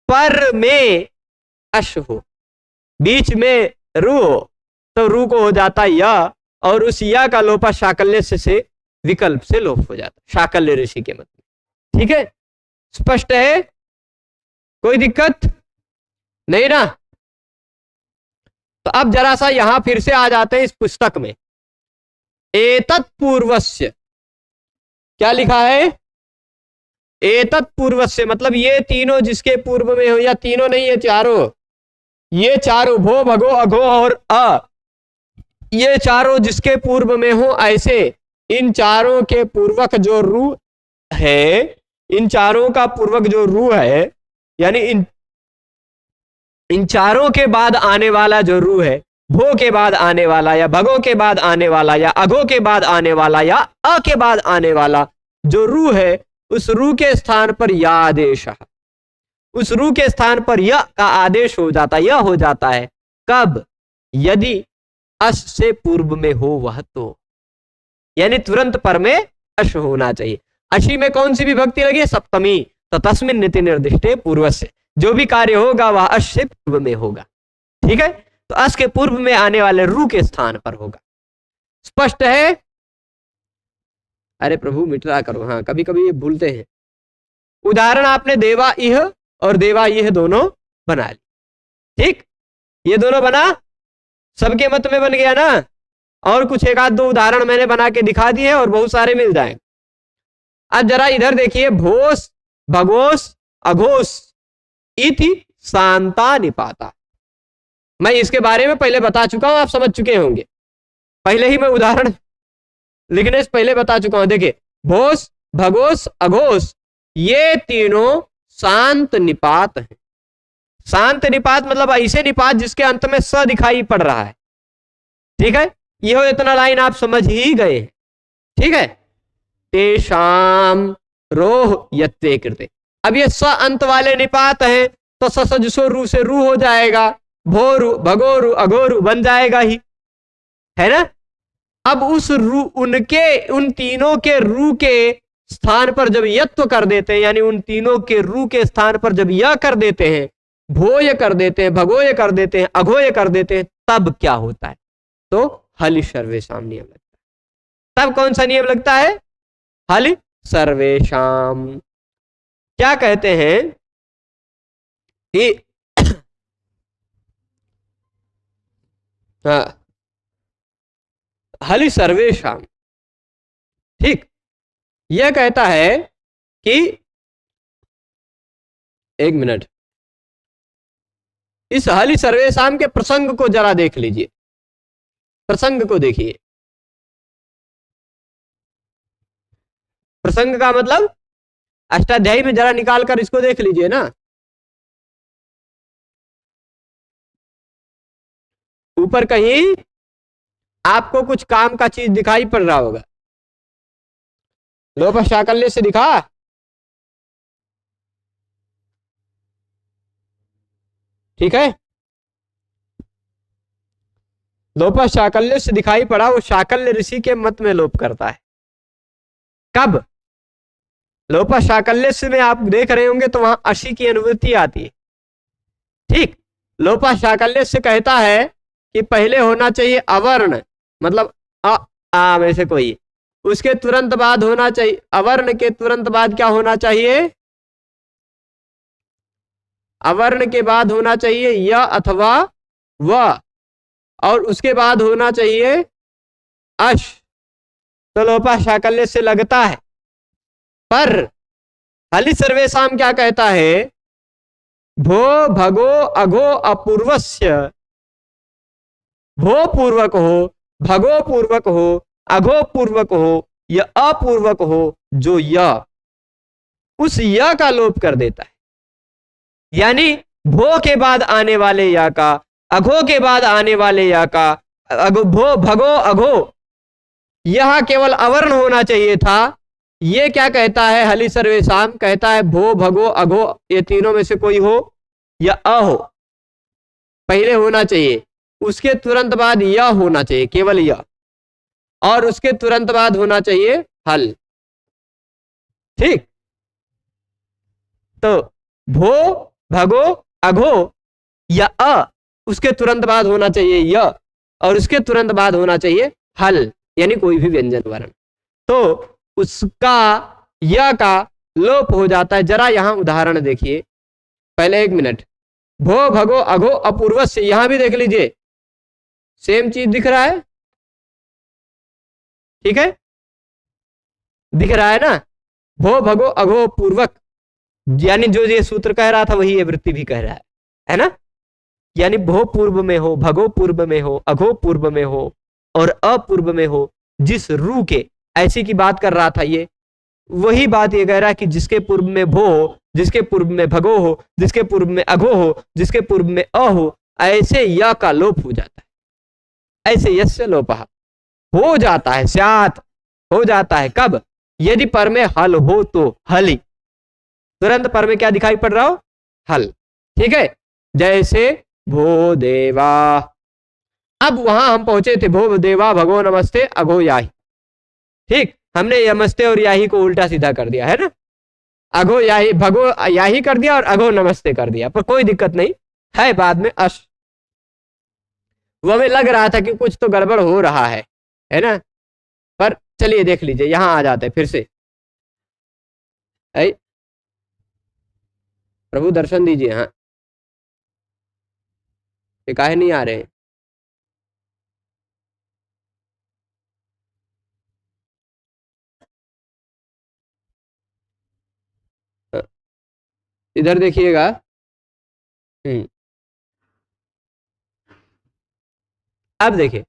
पर में अश हो, बीच में रू हो, तो रू को हो जाता य, और उस या का लोपा शाकल्य से विकल्प से लोप हो जाता, शाकल्य ऋषि के मत में। ठीक है, स्पष्ट है, कोई दिक्कत नहीं ना। तो अब जरा सा यहां फिर से आ जाते हैं इस पुस्तक में। एतत् पूर्वस्य, क्या लिखा है, एतत् पूर्वस्य मतलब ये तीनों जिसके पूर्व में हो, या तीनों नहीं ये चारों, ये चारों भो भगो अघो और अ, ये चारों जिसके पूर्व में हो, ऐसे इन चारों के पूर्वक जो रू है, इन चारों का पूर्वक जो रू है, यानी इन चारों के बाद आने वाला जो रू है, भो के बाद आने वाला या भगो के बाद आने वाला या अघो के बाद आने वाला या अ के बाद आने वाला जो रू है, उस रू के स्थान पर या आदेश, उस रू के स्थान पर यह का आदेश हो जाता, यह हो जाता है कब, यदि अश से पूर्व में हो वह, तो यानी तुरंत पर में अश होना चाहिए। अशी में कौन सी विभक्ति लगी, सप्तमी, तो तस्मिन् नीति निर्दिष्टे पूर्व से जो भी कार्य होगा वह अश से पूर्व में होगा। ठीक है, तो अश के पूर्व में आने वाले रू के स्थान पर होगा। स्पष्ट है। अरे प्रभु मिटा करो, हाँ कभी कभी ये भूलते हैं। उदाहरण आपने देवा इह और देवा यह दोनों बना ली। ठीक, ये दोनों बना, सबके मत में बन गया ना। और कुछ एक आध दो उदाहरण मैंने बना के दिखा दिए और बहुत सारे मिल जाएंगे। अब जरा इधर देखिए, भोस भगोस अघोस इति शांता निपाता। मैं इसके बारे में पहले बता चुका हूं, आप समझ चुके होंगे, पहले ही मैं उदाहरण लिखने से पहले बता चुका हूं। देखिए, भोस भगोस अघोस ये तीनों शांत निपात हैं। शांत निपात मतलब ऐसे निपात जिसके अंत में स दिखाई पड़ रहा है। ठीक है, यह इतना लाइन आप समझ ही गए। ठीक है, तेषाम रोह यत्ते कृते। अब ये स अंत वाले निपात हैं तो ससो रू से रू हो जाएगा, भोरु भगोरु अघोरु बन जाएगा ही, है ना। अब उस रू उनके उन तीनों के रू के स्थान पर जब यत्व कर देते हैं, यानी उन तीनों के रू के स्थान पर जब यह कर देते हैं, भोय कर देते हैं, भगोय कर देते हैं, अघोय कर देते हैं, तब क्या होता है, तो हलि सर्वेशाम नियम लगता है। तब कौन सा नियम लगता है, हलि सर्वेशाम। क्या कहते हैं कि हाँ, हलि सर्वेशाम। ठीक, यह कहता है कि एक मिनट, इस हलि सर्वेशाम के प्रसंग को जरा देख लीजिए, प्रसंग को देखिए। प्रसंग का मतलब अष्टाध्यायी में जरा निकाल कर इसको देख लीजिए ना। ऊपर कहीं आपको कुछ काम का चीज दिखाई पड़ रहा होगा, लोभ शाकल्य से दिखा, ठीक है। लोपा शाकल्य से दिखाई पड़ा, वो शाकल्य ऋषि के मत में लोप करता है। कब? लोपा शाकल्य से में आप देख रहे होंगे तो वहां अशी की अनुभूति आती है। ठीक, लोपा शाकल्य से कहता है कि पहले होना चाहिए अवर्ण, मतलब आ में से कोई, उसके तुरंत बाद होना चाहिए अवर्ण के तुरंत बाद क्या होना चाहिए? अवर्ण के बाद होना चाहिए य अथवा व, और उसके बाद होना चाहिए अश। तो लोपा शाकल्य से लगता है। पर हलि सर्वेशाम क्या कहता है? भो भगो अघो अपूर्वस्य, भो पूर्वक हो, भगो पूर्वक हो, अघो पूर्वक हो या अपूर्वक हो, जो य, उस य का लोप कर देता है। यानी भो के बाद आने वाले या का, अघो के बाद आने वाले या का, भो भगो अघो, यह केवल अवर्ण होना चाहिए था। ये क्या कहता है हलि सर्वेशाम? कहता है भो भगो अघो ये तीनों में से कोई हो या अ हो, पहले होना चाहिए, उसके तुरंत बाद यह होना चाहिए, केवल यह, और उसके तुरंत बाद होना चाहिए हल। ठीक, तो भो भगो अघो या अ, उसके तुरंत बाद होना चाहिए य, और उसके तुरंत बाद होना चाहिए हल, यानी कोई भी व्यंजन वर्ण। तो उसका य का लोप हो जाता है। जरा यहां उदाहरण देखिए, पहले 1 मिनट। भो भगो अघो अपूर्वस्य, यहां भी देख लीजिए, सेम चीज दिख रहा है। ठीक है, दिख रहा है ना? भो भगो अघो पूर्वक, यानी जो ये सूत्र कह रहा था वही ये वृत्ति भी कह रहा है ना? यानी भो पूर्व में हो, भगो पूर्व में हो, अघो पूर्व में हो और अपूर्व में हो, जिस रू के, ऐसी की बात कर रहा था ये। वही बात ये कह रहा है कि जिसके पूर्व में भो हो, जिसके पूर्व में भगो हो, जिसके पूर्व में अघो हो, जिसके पूर्व में अ हो, ऐसे या का लोप हो जाता है। ऐसे यस्य लोपः हो जाता है, स्यात् हो जाता है। कब? यदि पर में हल हो तो हलि, तुरंत पर में क्या दिखाई पड़ रहा हो? हल। ठीक है, जैसे भो देवा, अब वहां हम पहुंचे थे, भो देवा भगो नमस्ते अघो याही। ठीक, हमने नमस्ते और याही को उल्टा सीधा कर दिया है ना? अघो याही, भगो याही कर दिया और अघो नमस्ते कर दिया, पर कोई दिक्कत नहीं है। बाद में अश, वो हमें लग रहा था कि कुछ तो गड़बड़ हो रहा है ना? पर चलिए देख लीजिए, यहां आ जाते फिर से। प्रभु दर्शन दीजिए। हाँ, ये काहे नहीं आ रहे हैं? हाँ, इधर देखिएगा। अब देखिए,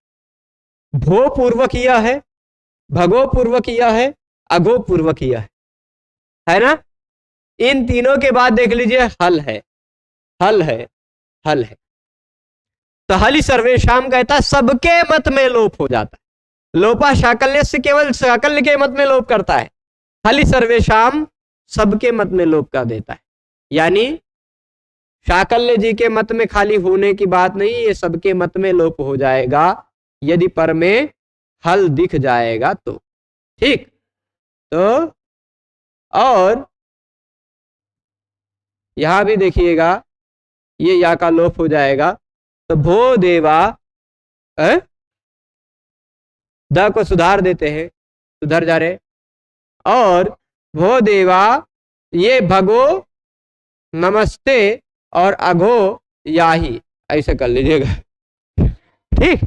भो पूर्वक यह है, भगो पूर्वक यह है, अघो पूर्वक यह है ना? इन तीनों के बाद देख लीजिए हल है, हल है, हल है। तो हलि सर्वेशाम कहता है सबके मत में लोप हो जाता है। लोपा शाकल्य से केवल शाकल्य के मत में लोप करता है, हलि सर्वेशाम सबके मत में लोप कर देता है। यानी शाकल्य जी के मत में खाली होने की बात नहीं, ये सबके मत में लोप हो जाएगा यदि पर में हल दिख जाएगा तो। ठीक, तो और यहां भी देखिएगा, ये या का लोप हो जाएगा। तो भो देवा, द को सुधार देते हैं, सुधर जा रहे, और भो देवा, ये भगो नमस्ते और अघो याही, ऐसे कर लीजिएगा। ठीक,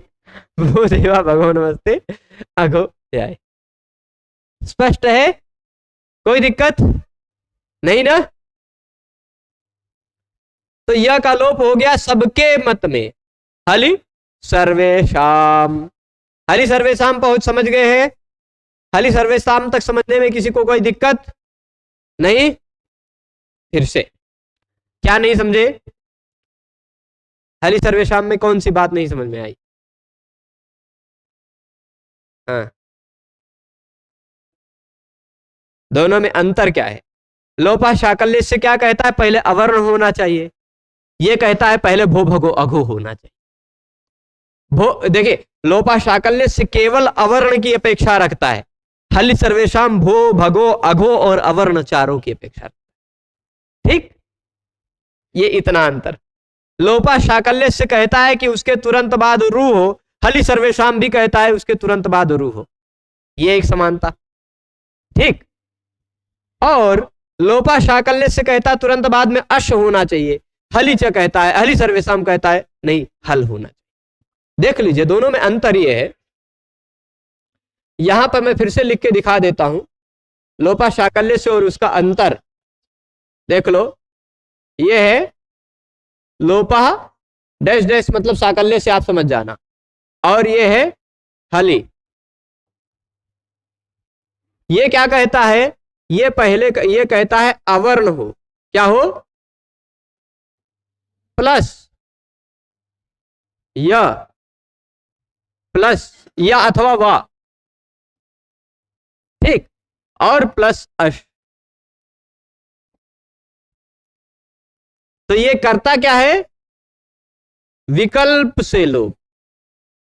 भो देवा भगो नमस्ते अघो याही। स्पष्ट है? कोई दिक्कत नहीं ना? तो यह का लोप हो गया सबके मत में, हलि सर्वेशाम। हलि सर्वेशाम पहुंच समझ गए हैं? हलि सर्वेशाम तक समझने में किसी को कोई दिक्कत नहीं? फिर से, क्या नहीं समझे? हलि सर्वेशाम में कौन सी बात नहीं समझ में आई? हाँ, दोनों में अंतर क्या है? लोपा शाकल्य से क्या कहता है? पहले अवर्ण होना चाहिए, ये कहता है पहले भो भगो अघो होना चाहिए। भो देखिए, लोपा शाकल्य से केवल अवर्ण की अपेक्षा रखता है, हल सर्वेशम भो भगो अघो और अवर्ण चारों की अपेक्षा रखता है। ठीक, ये इतना अंतर। लोपा शाकल्य से कहता है कि उसके तुरंत बाद रू हो, हलि सर्वेशम भी कहता है उसके तुरंत बाद रू हो, ये एक समानता। ठीक, और लोपा शाकल्य से कहता है तुरंत बाद में अश होना चाहिए, हलि च कहता है, हलि सर्वेशम कहता है नहीं हल होना चाहिए। देख लीजिए दोनों में अंतर ये है। यहां पर मैं फिर से लिख के दिखा देता हूं लोपा शाकल्य से और उसका अंतर देख लो। ये है लोपा डैश डैश मतलब शाकल्य से, आप समझ जाना, और ये है हली। ये क्या कहता है, ये पहले ये कहता है अवर्ण हो, क्या हो, प्लस या, प्लस या अथवा वा, ठीक, और प्लस अश। तो ये करता क्या है, विकल्प से लोप,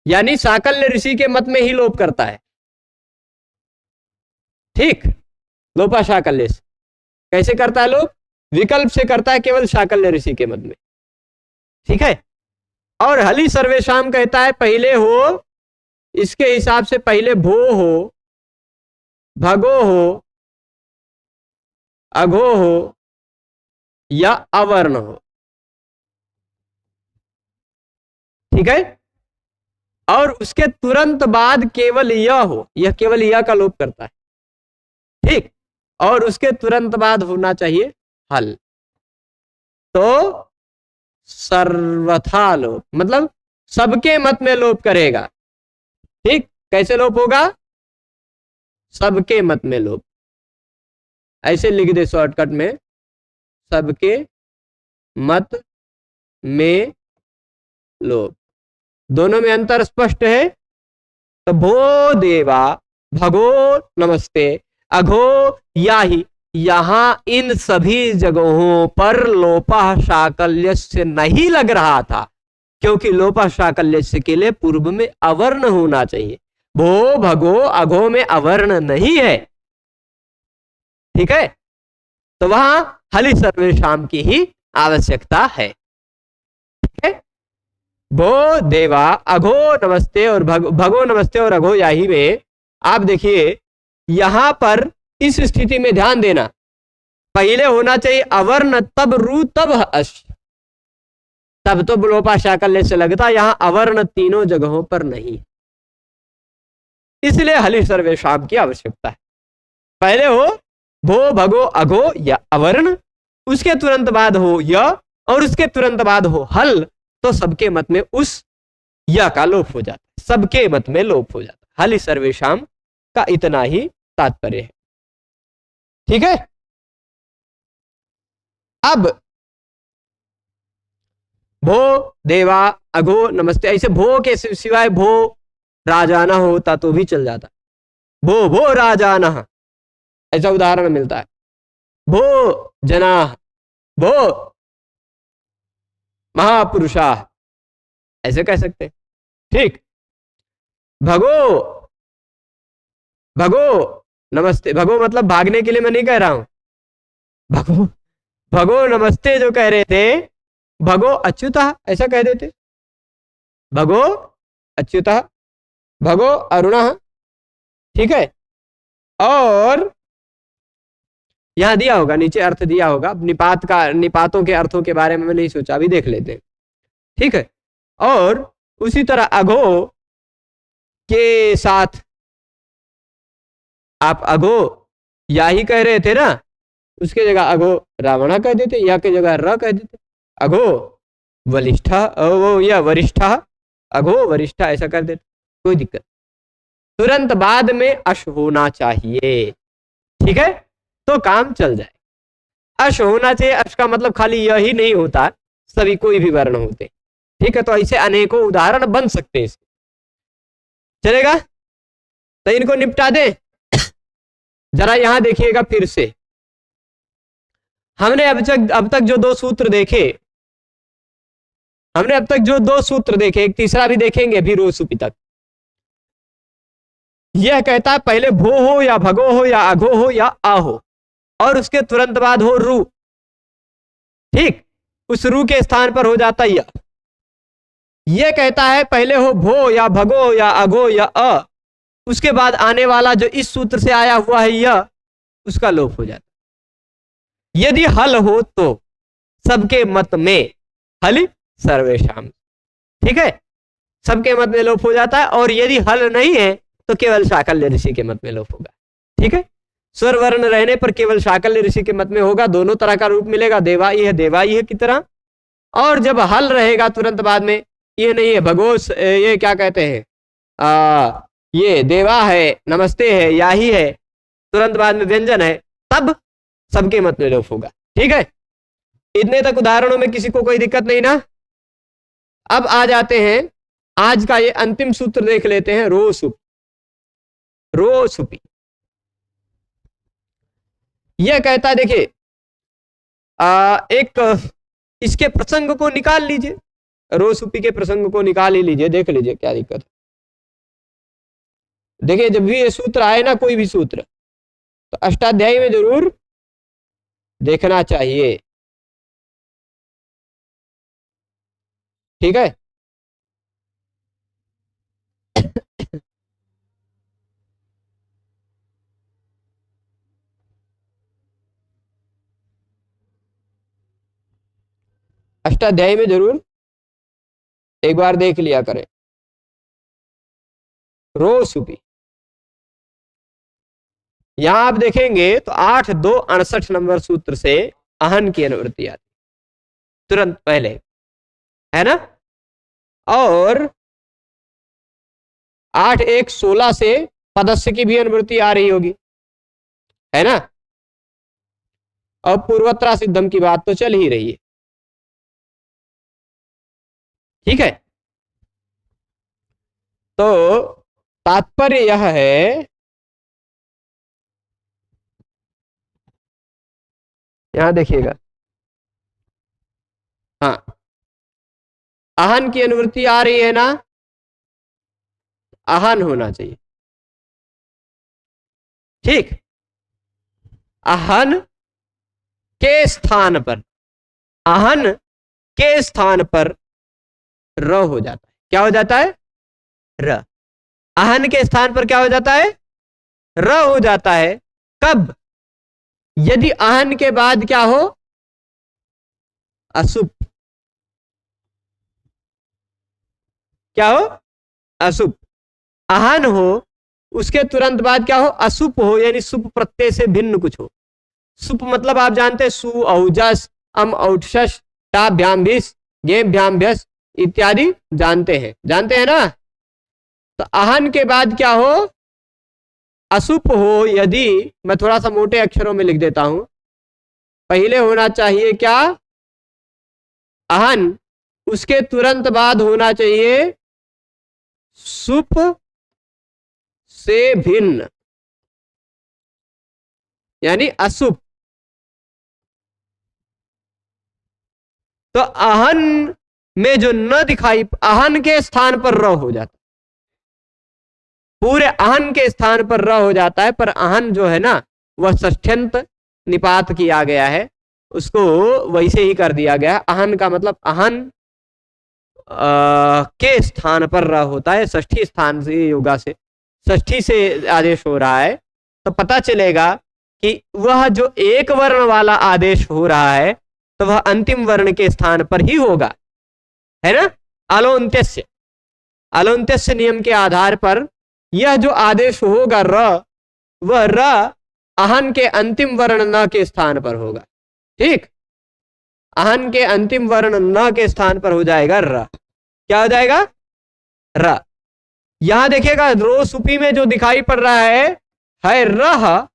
यानी शाकल्य ऋषि के मत में ही लोप करता है। ठीक, लोपा शाकल्य से कैसे करता है लोप, विकल्प से करता है केवल शाकल्य ऋषि के मत में। ठीक है, और हलि सर्वेशम कहता है पहले हो, इसके हिसाब से पहले भो हो, भगो हो, अघो हो या अवर्ण हो। ठीक है, और उसके तुरंत बाद केवल यह हो, यह केवल यह का लोप करता है। ठीक, और उसके तुरंत बाद होना चाहिए हल। तो सर्वथा लोप मतलब सबके मत में लोप करेगा। ठीक, कैसे लोप होगा, सबके मत में लोप, ऐसे लिख दे शॉर्टकट में, सबके मत में लोप। दोनों में अंतर स्पष्ट है। तो भो देवा भगो नमस्ते अघो याहि, यहां इन सभी जगहों पर लोपा शाकल्य से नहीं लग रहा था, क्योंकि लोपा शाकल्य से के लिए पूर्व में अवर्ण होना चाहिए। भो भगो अघो में अवर्ण नहीं है। ठीक है, तो वहां हलि सर्वेशम की ही आवश्यकता है। ठीक है, भो देवा अघो नमस्ते और भगो नमस्ते और अघो याही में आप देखिए, यहां पर इस स्थिति में ध्यान देना, पहले होना चाहिए अवर्ण तब रू तब अश, तब तो लोपा शाकल्य से लगता, यहां अवर्ण तीनों जगहों पर नहीं, इसलिए हलि सर्वेशम की आवश्यकता है। पहले हो भो भगो अघो या अवर्ण, उसके तुरंत बाद हो य, और उसके तुरंत बाद हो हल, तो सबके मत में उस या का लोप हो जाता है, सबके मत में लोप हो जाता है। हलि सर्वेशम का इतना ही तात्पर्य है। ठीक है, अब भो देवा अघो नमस्ते, ऐसे भो के सिवाय भो राजाना होता तो भी चल जाता, भो भो राजाना, ऐसा उदाहरण मिलता है। भो जना, भो महापुरुषा, ऐसे कह सकते। ठीक, भगो भगो नमस्ते, भगो मतलब भागने के लिए मैं नहीं कह रहा हूं, भगो भगो नमस्ते जो कह रहे थे, भगो अच्युता ऐसा कह देते, भगो अच्युता, भगो अरुणा। ठीक है, और यहां दिया होगा, नीचे अर्थ दिया होगा, निपात का, निपातों के अर्थों के बारे में मैं नहीं सोचा, अभी देख लेते हैं। ठीक है, और उसी तरह अघो के साथ आप अघो या ही कह रहे थे ना, उसके जगह अघो रावणा कह देते, या के जगह र कह देते, अघो वरिष्ठा, वो या वरिष्ठा, अघो वरिष्ठा ऐसा कर देते, कोई दिक्कत। तुरंत बाद में अश होना चाहिए। ठीक है, तो काम चल जाए। अश होना चाहिए, अश का मतलब खाली यह ही नहीं होता, सभी कोई भी वर्ण होते। ठीक है, तो ऐसे अनेकों उदाहरण बन सकते हैं इसके, चलेगा। तो इनको निपटा दें। जरा यहां देखिएगा फिर से, हमने अब तक जो दो सूत्र देखे, हमने अब तक जो दो सूत्र देखे, एक तीसरा भी देखेंगे अभी रो सुपी तक। यह कहता है पहले भो हो या भगो हो या अघो हो या आ हो, और उसके तुरंत बाद हो रू। ठीक, उस रू के स्थान पर हो जाता यह। यह कहता है पहले हो भो या भगो या अघो या अ, उसके बाद आने वाला जो इस सूत्र से आया हुआ है यह, उसका लोप हो जाता। यदि हल हो तो सबके मत में हल सर्वेशाम, ठीक है, सबके मत में लोप हो जाता है। और यदि हल नहीं है तो केवल शाकल्य ऋषि के मत में लोप होगा। ठीक है, स्वर वर्ण रहने पर केवल शाकल्य ऋषि के मत में होगा, दोनों तरह का रूप मिलेगा, देवाई है देवाई है की तरह। और जब हल रहेगा तुरंत बाद में, ये नहीं है भगोस, ये क्या कहते हैं, ये देवा है, नमस्ते है, या ही है, तुरंत बाद में व्यंजन है, तब सबके मत में लोप होगा। ठीक है, इतने तक उदाहरणों में किसी को कोई दिक्कत नहीं ना। अब आ जाते हैं आज का ये अंतिम सूत्र देख लेते हैं, रो सुप, रो सुपी। यह कहता है देखिए, एक इसके प्रसंग को निकाल लीजिए, रो सुपी के प्रसंग को निकाल ही लीजिए, देख लीजिए क्या दिक्कत है। देखिए जब भी ये सूत्र आए ना, कोई भी सूत्र, तो अष्टाध्यायी में जरूर देखना चाहिए। ठीक है, अष्टाध्यायी में जरूर एक बार देख लिया करें, रो सुपी। यहां आप देखेंगे तो 8-2-68 नंबर सूत्र से अहन की अनुवृत्ति आती तुरंत पहले, है ना। और 8-1-16 से पदस्य की भी अनुवृत्ति आ रही होगी, है ना। अब पूर्वत्रा सिद्धम की बात तो चल ही रही है। ठीक है, तो तात्पर्य यह है, यहां देखिएगा, हाँ, अहन की अनुवृत्ति आ रही है ना, अहन होना चाहिए। ठीक, अहन के स्थान पर, अहन के स्थान पर र हो जाता है। क्या हो जाता है? र। अहन के स्थान पर क्या हो जाता है? र हो जाता है। कब? यदि अहन के बाद क्या हो? असुप। क्या हो? असुप। अहन हो, उसके तुरंत बाद क्या हो? असुप हो, यानी सुप प्रत्यय से भिन्न कुछ हो। सुप मतलब आप जानते हैं, सु औजस अम औठस टाभ्याम भिस गेभ्याम भ्यस इत्यादि जानते हैं ना। तो अहन के बाद क्या हो? असुप हो। यदि मैं थोड़ा सा मोटे अक्षरों में लिख देता हूं, पहले होना चाहिए क्या? अहन, उसके तुरंत बाद होना चाहिए सुप से भिन्न, यानी असुप। तो अहन में जो न दिखाई, अहन के स्थान पर र हो जाता, पूरे अहन के स्थान पर र हो जाता है। पर अहन जो है ना, वह षष्ठ्यंत निपात किया गया है, उसको वैसे ही कर दिया गया है। अहन का मतलब अहन के स्थान पर र होता है, षष्ठी स्थान से, योगा से षष्ठी से आदेश हो रहा है। तो पता चलेगा कि वह जो एक वर्ण वाला आदेश हो रहा है, तो वह अंतिम वर्ण के स्थान पर ही होगा, है ना। अलोन्त्यस्य, अलोन्त्यस्य नियम के आधार पर यह जो आदेश होगा र, वह र अहन के अंतिम वर्ण न के स्थान पर होगा। ठीक, अहन के अंतिम वर्ण न के स्थान पर हो जाएगा र। क्या हो जाएगा? र। यहां देखिएगा, रो सुपी में जो दिखाई पड़ रहा है रह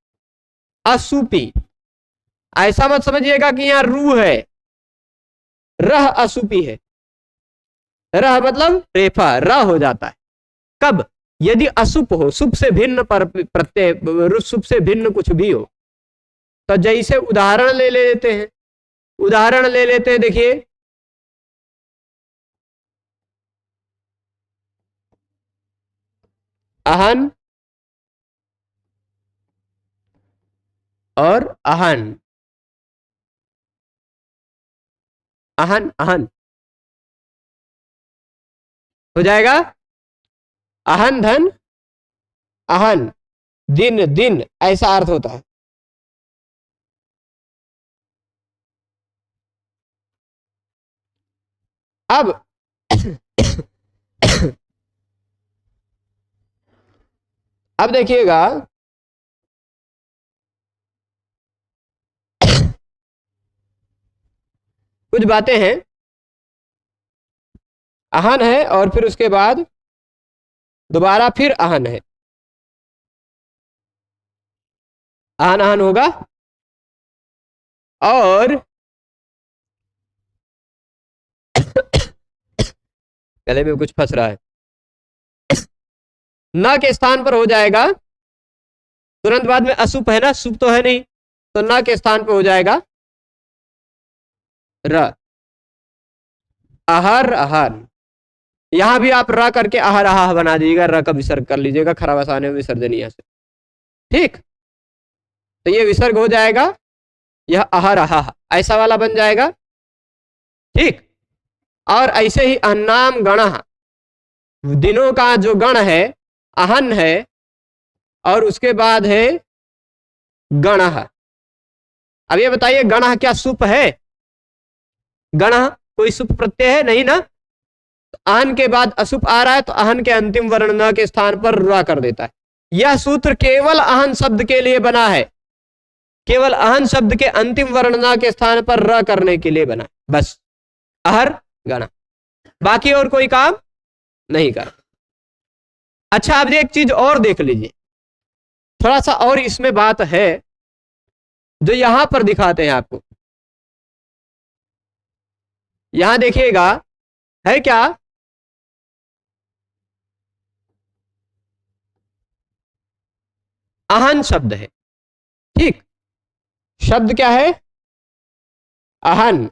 असुपी। ऐसा मत समझिएगा कि यहां रू है, रह असुपी है। रह मतलब रेफा, र हो जाता है। कब? यदि असुप हो, सुप से भिन्न पर प्रत्यय, सुप से भिन्न कुछ भी हो। तो जैसे उदाहरण ले लेते हैं, देखिए अहन और अहन, अहन अहन हो जाएगा अहन धन अहन, दिन दिन ऐसा अर्थ होता है। अब अब देखिएगा, कुछ बातें हैं। अहन है और फिर उसके बाद दोबारा फिर अहन है, अहन अहन होगा और गले में कुछ फंस रहा है, न के स्थान पर हो जाएगा, तुरंत बाद में असुप है ना, सुप तो है नहीं, तो न के स्थान पर हो जाएगा र, अहर अहर। यहां भी आप र करके अहर अहा बना दीजिएगा, र का विसर्ग कर लीजिएगा, खराब आसाने में विसर्जनीय से, ठीक। तो ये विसर्ग हो जाएगा, यह अहर अहा ऐसा वाला बन जाएगा, ठीक। और ऐसे ही अन्नाम गण, दिनों का जो गण है अहन है और उसके बाद है गण। अब ये बताइए गण क्या सुप है? गण कोई सुप प्रत्यय है नहीं ना, तो अहन के बाद असुप आ रहा है तो अहन के अंतिम वर्ण न के स्थान पर र कर देता है। यह सूत्र केवल अहन शब्द के लिए बना है, केवल अहन शब्द के अंतिम वर्ण न के स्थान पर र करने के लिए बना, बस अहर गण, बाकी और कोई काम नहीं कर। अच्छा, अब एक चीज और देख लीजिए, थोड़ा सा और इसमें बात है जो यहां पर दिखाते हैं आपको। यहां देखिएगा है क्या, अहन शब्द है, ठीक। शब्द क्या है? अहन।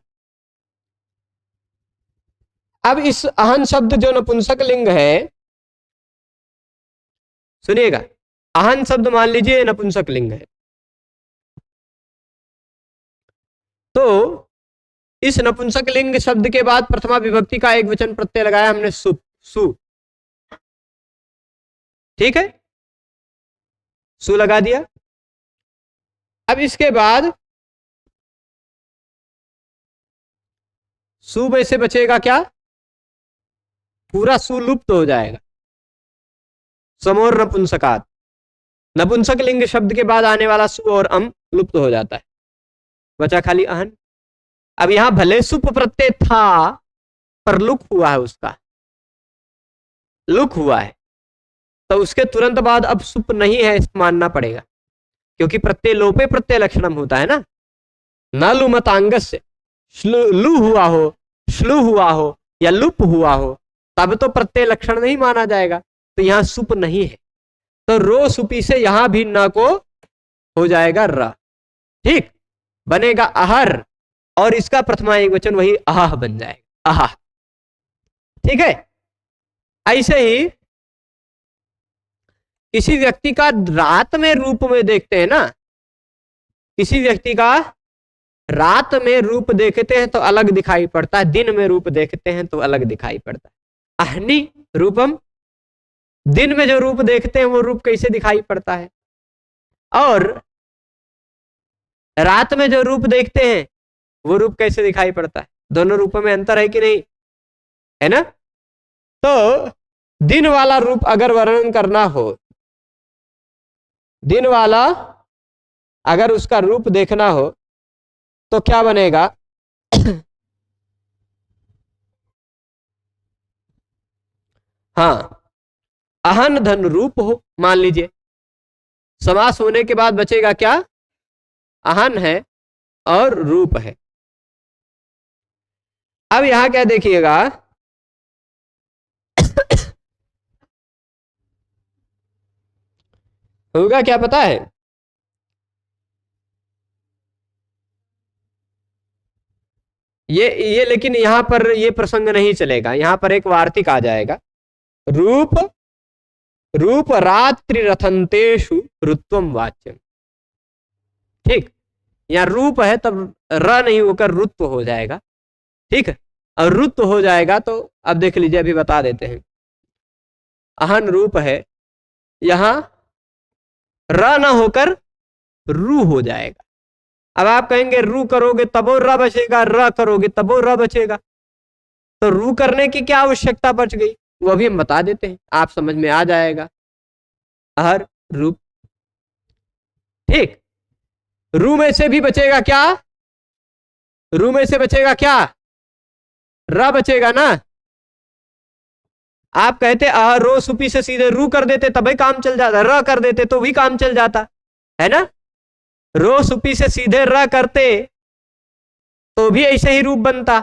अब इस अहन शब्द जो नपुंसक लिंग है, सुनिएगा, अहन शब्द मान लीजिए नपुंसक लिंग है, तो इस नपुंसक लिंग शब्द के बाद प्रथमा विभक्ति का एक वचन प्रत्यय लगाया हमने सु, सु, ठीक है, सु लगा दिया। अब इसके बाद सु में से बचेगा क्या? पूरा सु लुप्त हो जाएगा, समोर नपुंसकात, नपुंसक लिंग शब्द के बाद आने वाला सु और अम लुप्त हो जाता है, बचा खाली अहन। अब यहां भले सुप प्रत्यय था पर लुक हुआ है, उसका लुक हुआ है, तो उसके तुरंत बाद अब सुप नहीं है मानना पड़ेगा, क्योंकि प्रत्यय लोपे प्रत्यय लक्षणम होता है ना, न लुमतांगस्य, लु हुआ हो, श्लु हुआ हो या लुप हुआ हो, तब तो प्रत्यय लक्षण नहीं माना जाएगा, तो यहां सुप नहीं है, तो रो सुपी से यहां भी न को हो जाएगा र, ठीक, बनेगा अहर, और इसका प्रथमा एक वचन वही अहा बन जाएगा, अहा, ठीक है। ऐसे ही किसी व्यक्ति का रात में रूप में देखते हैं ना, किसी व्यक्ति का रात में रूप देखते हैं तो अलग दिखाई पड़ता है, दिन में रूप देखते हैं तो अलग दिखाई पड़ता है। अहनी रूपम, दिन में जो रूप देखते हैं वो रूप कैसे दिखाई पड़ता है, और रात में जो रूप देखते हैं वो रूप कैसे दिखाई पड़ता है, दोनों रूपों में अंतर है कि नहीं, है ना। तो दिन वाला रूप अगर वर्णन करना हो, दिन वाला अगर उसका रूप देखना हो तो क्या बनेगा? हाँ, अहन धन रूप हो, मान लीजिए, समास होने के बाद बचेगा क्या? अहन है और रूप है। अब यहां क्या देखिएगा, होगा क्या पता है, ये लेकिन यहां पर ये प्रसंग नहीं चलेगा, यहां पर एक वार्तिक आ जाएगा, रूप रूप रात्रि रथंतेषु रुत्वम वाच्यम। ठीक, यहाँ रूप है तब र नहीं होकर रुत्व हो जाएगा। ठीक है, और रुत्व हो जाएगा तो अब देख लीजिए, अभी बता देते हैं। अहन रूप है, यहां र न होकर रू हो जाएगा। अब आप कहेंगे रू करोगे तब और र बचेगा, र करोगे तब और र बचेगा, तो रू करने की क्या आवश्यकता बच गई, वो भी हम बता देते हैं, आप समझ में आ जाएगा। अहर रूप, ठीक, रू में से भी बचेगा क्या, रू में से बचेगा क्या, र बचेगा ना। आप कहते रो सुपी से सीधे रू कर देते तभी काम चल जाता, र कर देते तो भी काम चल जाता है ना। रो सुपी से सीधे र करते तो भी ऐसे ही रूप बनता,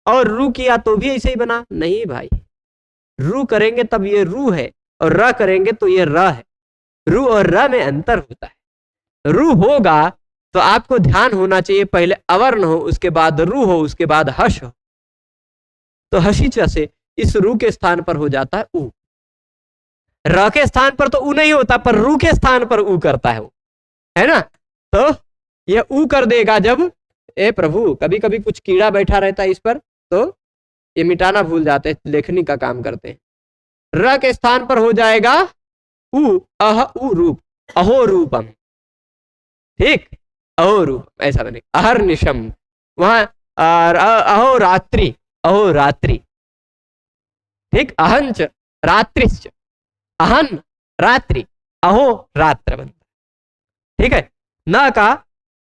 और रू किया तो भी ऐसे ही बना। नहीं भाई, रू करेंगे तब ये रू है, और र करेंगे तो ये र है। रू और र में अंतर होता है। रू होगा तो आपको ध्यान होना चाहिए, पहले अवर्ण हो, उसके बाद रू हो, उसके बाद हश हो, तो हशीचा से इस रू के स्थान पर हो जाता है ऊ। र के स्थान पर तो ऊ नहीं होता, पर रू के स्थान पर ऊ करता है वो, है ना। तो ये ऊ कर देगा जब, ए प्रभु, कभी कभी कुछ कीड़ा बैठा रहता है इस पर, तो ये मिटाना भूल जाते हैं, लेखनी का काम करते हैं। र के स्थान पर हो जाएगा ऊ, अह ऊ रूप, अहो रूपम। ठीक, अहो रूप ऐसा बनेगा। अहर निशम, वहां अहो रात्रि, अहो रात्रि। ठीक, अहंच रात्रिश्च, अहन रात्रि, अहो रात्र बनता है। ठीक है, न का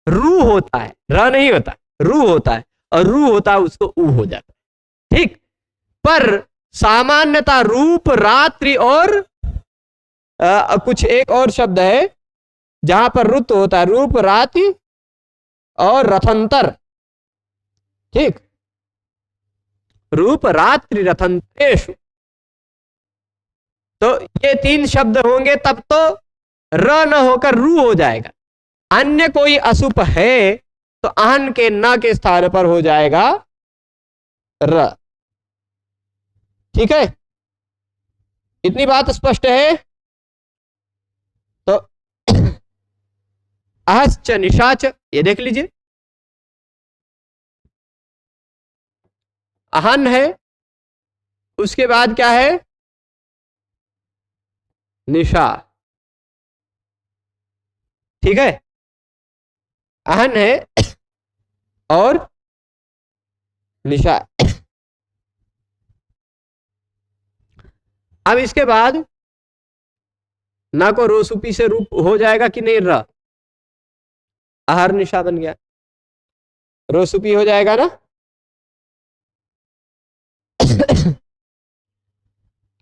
रू होता है, र नहीं होता, रू होता है, और रू होता है उसको ऊ हो जाता है। ठीक, पर सामान्यता रूप रात्रि और कुछ एक और शब्द है जहां पर रुत होता है, रूप रात्रि और रथंतर। ठीक, रूप रात्रि रथंतेषु, तो ये तीन शब्द होंगे तब तो र न होकर रू हो जाएगा। अन्य कोई असुप है तो अहन के न के स्थान पर हो जाएगा र। ठीक है, इतनी बात स्पष्ट है। तो अहश्च निशाच, ये देख लीजिए, अहन है, उसके बाद क्या है, निशा। ठीक है, अहन है और निशा। अब इसके बाद ना को रोसुपी से रूप हो जाएगा कि नहीं, र अहर निशा बन गया, रोसुपी हो जाएगा ना।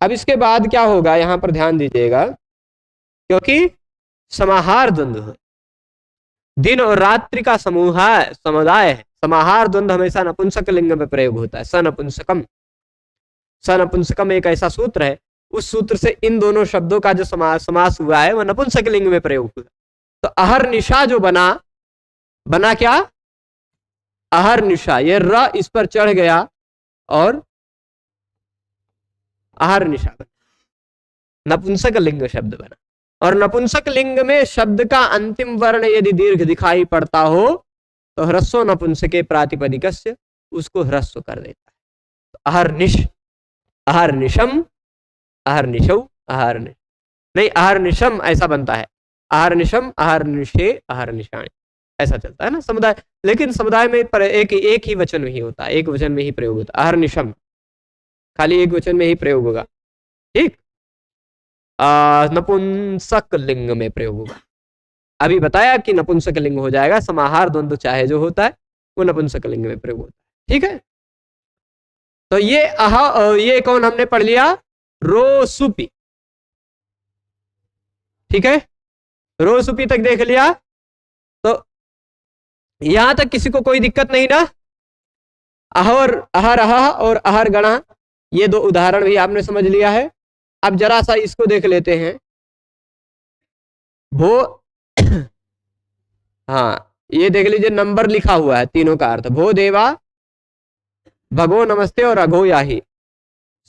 अब इसके बाद क्या होगा, यहां पर ध्यान दीजिएगा, क्योंकि समाहार द्वंद्व है, दिन और रात्रि का समुदाय है। समाहार द्वंद्व हमेशा नपुंसक लिंग में प्रयोग होता है। सनपुंसकम, सनपुंसकम एक ऐसा सूत्र है, उस सूत्र से इन दोनों शब्दों का जो समास हुआ है वह नपुंसक लिंग में प्रयोग हुआ। तो अहर निशा जो बना क्या, अहर निशा, ये र इस पर चढ़ गया और अहर निशा बना, नपुंसक लिंग शब्द बना। और नपुंसक लिंग में शब्द का अंतिम वर्ण यदि दीर्घ दिखाई पड़ता हो तो ह्रस्व नपुंसके प्रातिपदिकस्य, उसको ह्रस्व कर देता है। तो अहर्निश, अहर्निशम, अहर्निशौ, अहर्निश नहीं, अहर्निशम ऐसा बनता है, अहर्निशम, अहर्निशे, अहर्निशाणी, ऐसा चलता है ना समुदाय। लेकिन समुदाय में एक ही वचन में ही होता है, एक वचन में ही प्रयोग होता है। अहर्निशम खाली एक वचन में ही प्रयोग होगा। ठीक, नपुंसक लिंग में प्रयोग होगा। अभी बताया कि नपुंसक लिंग हो जाएगा, समाहार द्वंद्व चाहे जो होता है वो नपुंसक लिंग में प्रयोग होता है। ठीक है, तो ये कौन हमने पढ़ लिया, रोसुपी। ठीक है, रोसुपी तक देख लिया, तो यहां तक किसी को कोई दिक्कत नहीं ना। अहर, अहर अह और अहर गणा, ये दो उदाहरण भी आपने समझ लिया है। अब जरा सा इसको देख लेते हैं। भो हाँ, ये देख लीजिए, नंबर लिखा हुआ है तीनों का अर्थ, भो देवा, भगो नमस्ते और अघो याही।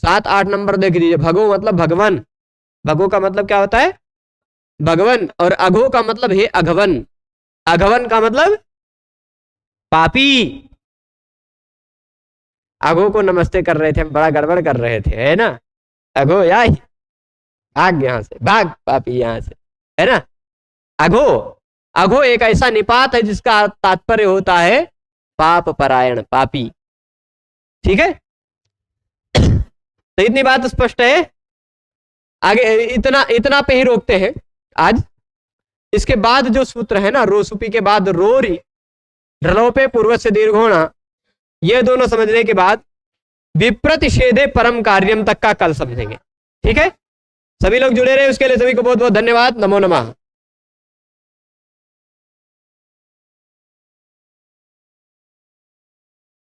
7-8 नंबर देख लीजिए। भगो मतलब भगवान, भगो का मतलब क्या होता है? भगवन। और अघो का मतलब है अघवन। अघवन का मतलब पापी। अघो को नमस्ते कर रहे थे, हम बड़ा गड़बड़ कर रहे थे, है ना? अघो यार, भाग यहां से, भाग पापी यहां से, है ना? अघो, अघो एक ऐसा निपात है जिसका तात्पर्य होता है पाप परायण, पापी। ठीक है, तो इतनी बात स्पष्ट है। आगे इतना इतना पे ही रोकते हैं आज। इसके बाद जो सूत्र है ना, रोसुपी के बाद रोरी, ढलोपे पूर्व से दीर्घोणा, ये दोनों समझने के बाद विप्रतिषेधे परम कार्यम तक का कल समझेंगे। ठीक है, सभी लोग जुड़े रहे, उसके लिए सभी को बहुत बहुत धन्यवाद। नमो नमः।